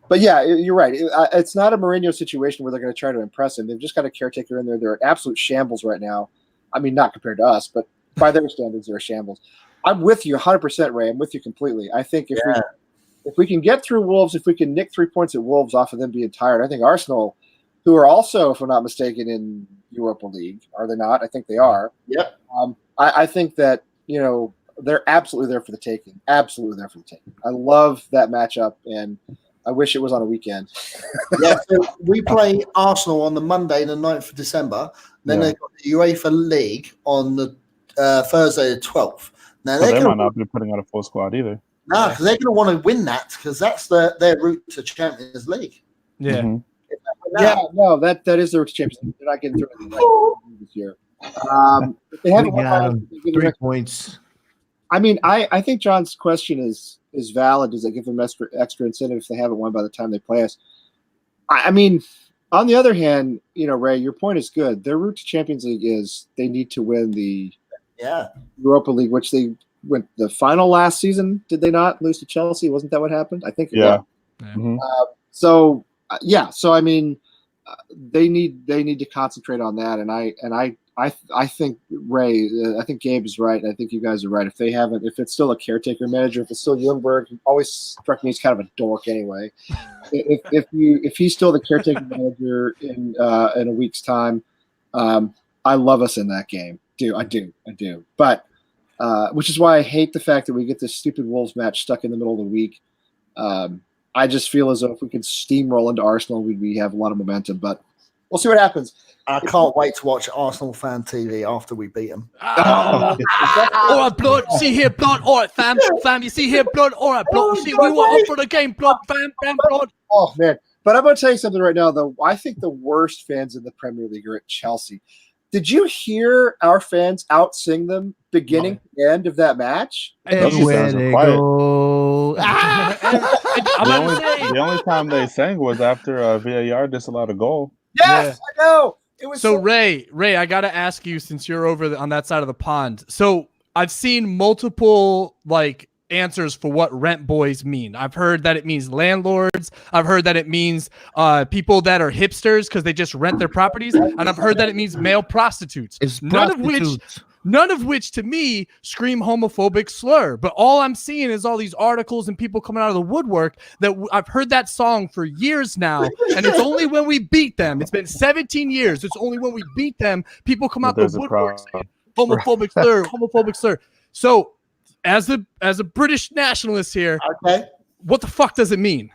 But yeah, you're right. It's not a Mourinho situation where they're going to try to impress him. They've just got a caretaker in there. They're an absolute shambles right now. I mean, not compared to us, but by their standards, they're a shambles. I'm with you 100%, Ray. I'm with you completely. I think if we can get through Wolves, if we can nick 3 points at Wolves off of them being tired, I think Arsenal, who are also, if I'm not mistaken, in Europa League, are they not? I think they are. Yep. I think that, they're absolutely there for the taking. Absolutely there for the taking. I love that matchup, and I wish it was on a weekend. Yeah, so we play Arsenal on the Monday, the 9th of December. Then they've got the UEFA League on the Thursday, the 12th. Now they might not be putting out a full squad either. No, because they're going to want to win that because that's their route to Champions League. Yeah. Mhm. That is their Champions League. They're not getting through anything this year. If they haven't We got won, them 3 points. I mean, I think John's question is valid. Does it give them extra incentive if they haven't won by the time they play us? I mean, on the other hand, Ray, your point is good. Their route to Champions League is they need to win the Europa League, which they went the final last season. Did they not lose to Chelsea? Wasn't that what happened? I think. Yeah. Yeah. So I mean, they need to concentrate on that, and I think Ray, I think Gabe is right, and I think you guys are right. If it's still a caretaker manager, if it's still Ljungberg, he always struck me as kind of a dork anyway. If he's still the caretaker manager in a week's time, I love us in that game. do. But which is why I hate the fact that we get this stupid Wolves match stuck in the middle of the week. I just feel as though if we could steamroll into Arsenal, we have a lot of momentum. But we'll see what happens. I can't wait to watch Arsenal fan TV after we beat them. All right, blood. See here, blood. All right, fam. You see here, blood. All right, blood. See, we were up for the game, blood, fam, blood. Oh man! But I'm going to tell you something right now, though. I think the worst fans in the Premier League are at Chelsea. Did you hear our fans out-sing them beginning to end of that match? Everywhere they go. The only time they sang was after VAR disallowed a goal. Yes, I know. It was So Ray, I gotta ask you, since you're over on that side of the pond. So I've seen multiple answers for what rent boys mean. I've heard that it means landlords. I've heard that it means people that are hipsters because they just rent their properties, and I've heard that it means male prostitutes. It's None of which to me scream homophobic slur. But all I'm seeing is all these articles and people coming out of the woodwork that I've heard that song for years now. And it's only when we beat them. It's been 17 years. It's only when we beat them. People come out the woodwork saying homophobic slur. So as a British nationalist here, Okay. what the fuck does it mean?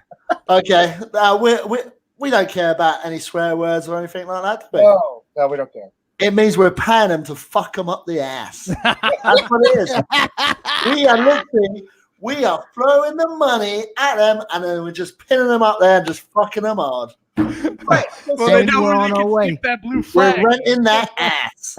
Okay. We don't care about any swear words or anything like that. Do we? No, we don't care. It means we're paying them to fuck them up the ass. That's what it is. We are throwing the money at them, and then we're just pinning them up there and just fucking them hard. Right. Well, they know we're where on they our can way. keep that blue flag. We're renting that ass.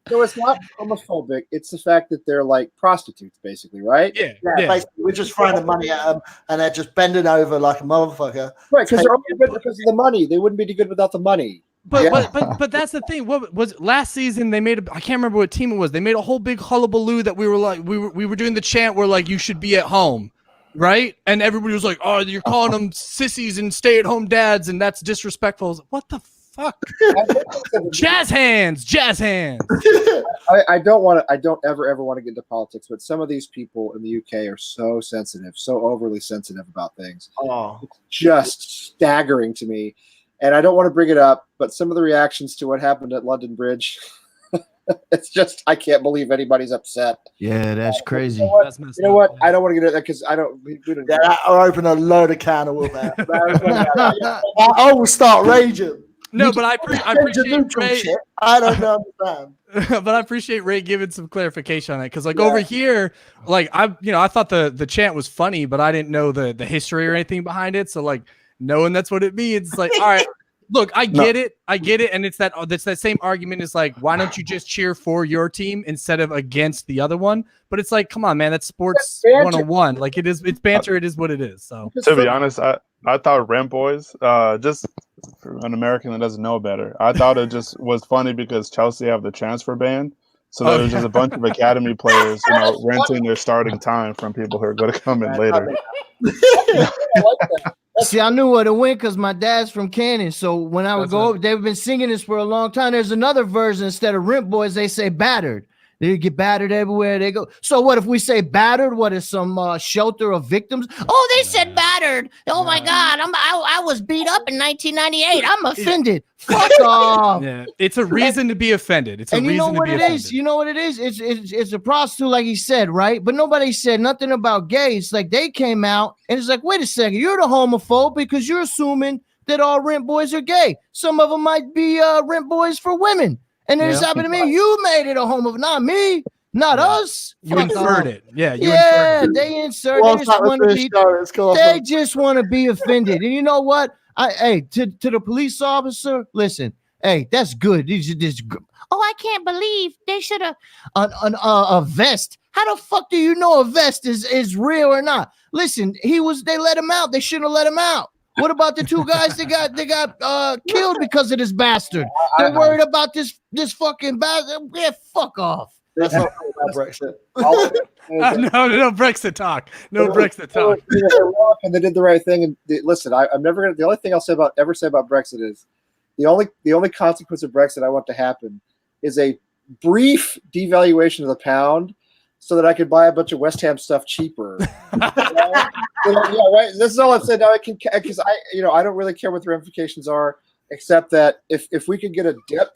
So it's not homophobic. It's the fact that they're like prostitutes, basically, right? Yeah. Basically, we're just throwing the money at them, and they're just bending over like a motherfucker. Right, because they're only good because of the money. They wouldn't be good without the money. But that's the thing. What was last season? They made I can't remember what team it was. They made a whole big hullabaloo that we were doing the chant where you should be at home, right? And everybody was like, "Oh, you're calling them sissies and stay-at-home dads, and that's disrespectful." I was like, what the fuck? Jazz hands. I don't ever want to get into politics, but some of these people in the UK are so sensitive, so overly sensitive about things. Oh, It's just staggering to me. And I don't want to bring it up, but some of the reactions to what happened at London Bridge, it's just, I can't believe anybody's upset. Yeah, that's crazy. You know what? That's messed You know up, what? yeah. I don't want to get into that because I don't. We don't yeah, that'll open a load of can of whoop out. I will start raging. No, but I appreciate Ray. Shit. I don't understand. But I appreciate Ray giving some clarification on that because, over here, I thought the chant was funny, but I didn't know the history or anything behind it. So, knowing that's what it means, all right, look, I get it, and it's that same argument is why don't you just cheer for your team instead of against the other one? But it's come on, man, that's sports 101. It's banter. It is what it is. So To be honest, I thought Rent Boys, just for an American that doesn't know better, I thought it just was funny because Chelsea have the transfer ban. So there was just a bunch of academy players, renting their starting time from people who are going to come in later. See, I knew where to win because my dad's from Cannon. So when I would go over, they've been singing this for a long time. There's another version. Instead of Rent Boys, they say battered. They get battered everywhere they go. So what if we say battered? What is some shelter of victims? Oh, they said battered. Oh my God, I was beat up in 1998. I'm offended. Fuck off. yeah, it's a reason to be offended. It's a And you reason know what to be it offended. is? You know what it is? It's a prostitute, like he said, right? But nobody said nothing about gays. They came out and it's wait a second, you're the homophobe because you're assuming that all rent boys are gay. Some of them might be rent boys for women. And then it's happened to me. You made it a homo, not me, not us. You Fuck inferred off. it. Yeah, you Yeah, inferred it. they insert. Well, They just want to be. it's called They just want to be offended. And you know what? To the police officer, listen. Hey, that's good. Oh, I can't believe they should have a vest. How the fuck do you know a vest is real or not? Listen, they let him out. They shouldn't have let him out. What about the two guys that got killed because of this bastard? They're worried about this fucking bastard. Yeah, fuck off. That's not about Brexit. No Brexit talk. No Brexit talk. And they did the right thing. And listen, I'm never gonna. The only thing I'll ever say about Brexit is the only consequence of Brexit I want to happen is a brief devaluation of the pound, so that I could buy a bunch of West Ham stuff cheaper. Yeah, right. This is all I'm saying. Now I can, because I don't really care what the ramifications are, except that if we could get a dip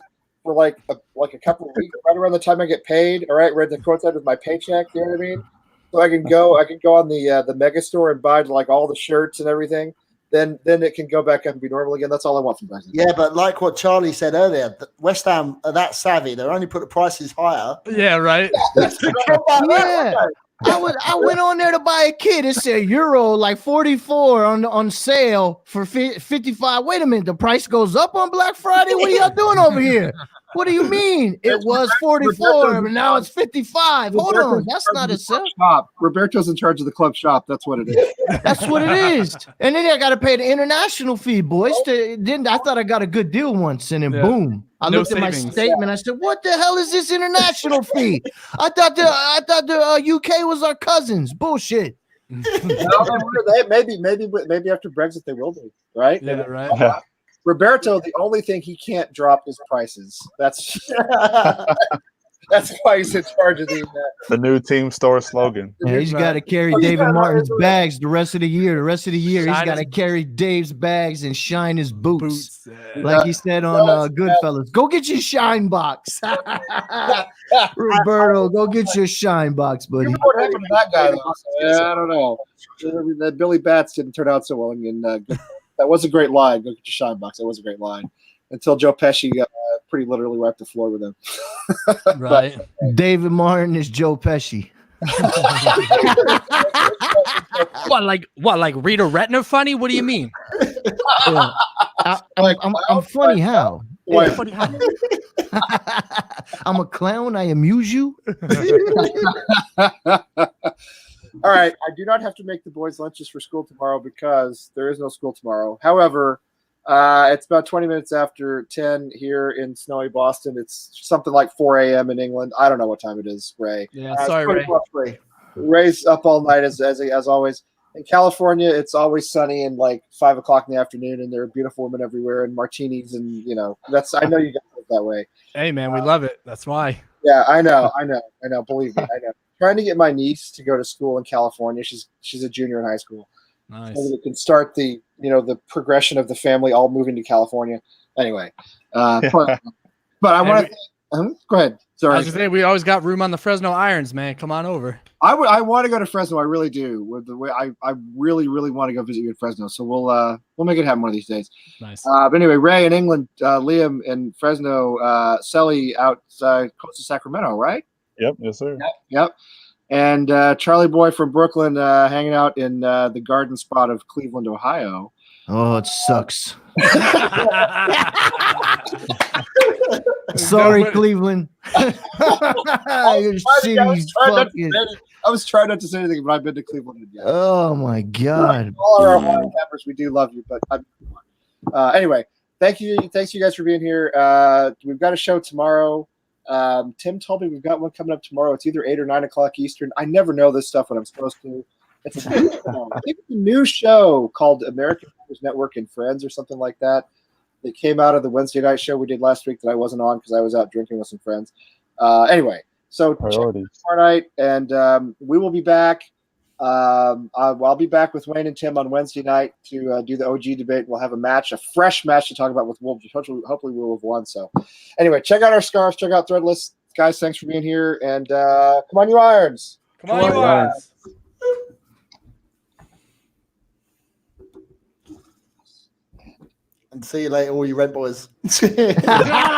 for like a couple of weeks, right around the time I get paid. All right, right, the coincide with my paycheck. You know what I mean? So I can go on the mega store and buy like all the shirts and everything. Then it can go back up and be normal again. That's all I want from Brexit. Yeah, but like what Charlie said earlier, West Ham are that savvy. They'll only put the prices higher. Yeah, right. Yeah. I went on there to buy a kit. It said Euro like 44 on sale for 55. Wait a minute, the price goes up on Black Friday. What are y'all doing over here? What do you mean? It was 44, but now it's 55. Hold on, that's not a sale. Shop. Roberto's in charge of the club shop. That's what it is. That's what it is. And then I got to pay the international fee, boys. I thought I got a good deal once, and then boom. I No looked at my savings. statement. I said, "What the hell is this international fee?" I thought the UK was our cousins. Bullshit. No, maybe after Brexit they will be, right? Yeah, right. Yeah. Roberto, the only thing he can't drop is prices. That's why he's in charge of The new team store slogan. Yeah, he's Right. got to carry Oh, David yeah, Martin's right. bags the rest of the year. The rest of the year, he's Shine got to his- carry Dave's bags and shine his boots. Boots. Yeah. Like he said on Goodfellas, go get your shine box. Roberto, go get your shine box, buddy. What happened to that guy? Though? Yeah, I don't know. That Billy Bats didn't turn out so well, and that was a great line. Go get your shine box. That was a great line. Until Joe Pesci pretty literally wiped the floor with him. Right. David Martin is Joe Pesci. What, like Rita Retner funny? What do you mean? Yeah. I'm funny how? Why- Funny how- I'm a clown. I amuse you. All right, I do not have to make the boys' lunches for school tomorrow because there is no school tomorrow. However, it's about 20 minutes after 10 here in snowy Boston. It's something like 4 a.m. in England. I don't know what time it is, Ray. Yeah, sorry, Ray. Ray's up all night as always. In California, it's always sunny and like 5 o'clock in the afternoon, and there are beautiful women everywhere and martinis, and I know you guys live that way. Hey, man, we love it. That's why. Yeah, I know. Believe me, I know. Trying to get my niece to go to school in California. She's a junior in high school. Nice. So we can start the progression of the family all moving to California. Anyway, but I want to go ahead. I Sorry, was just saying, we always got room on the Fresno Irons, man. Come on over. I want to go to Fresno. I really do. With the way I really want to go visit you in Fresno. So we'll make it happen one of these days. Nice. But anyway, Ray in England, Liam in Fresno, Selly out close to Sacramento, right? Yep, yes, sir. Yep. And Charlie Boy from Brooklyn hanging out in the garden spot of Cleveland, Ohio. Oh, it sucks. Sorry, No, Cleveland. Your city's fucking. I was trying not to say anything, but I've been to Cleveland again. Oh my God. All our Ohio campers, we do love you, but anyway, thanks you guys for being here. We've got a show tomorrow. Tim told me we've got one coming up tomorrow. It's either 8 or 9 o'clock Eastern. I never know this stuff when I'm supposed to. It's a new show. I think it's a new show called American Writers Network and Friends or something like that. It came out of the Wednesday night show we did last week that I wasn't on because I was out drinking with some friends. Anyway, so check Priorities. tomorrow night, and we will be back. I'll be back with Wayne and Tim on Wednesday night to do the OG debate. We'll have a fresh match to talk about with Wolves. Hopefully we'll have won. So anyway, check out our scarves, check out Threadless. Guys, thanks for being here, and come on, you Irons. Come on, you Irons. And see you later, all you Red Boys.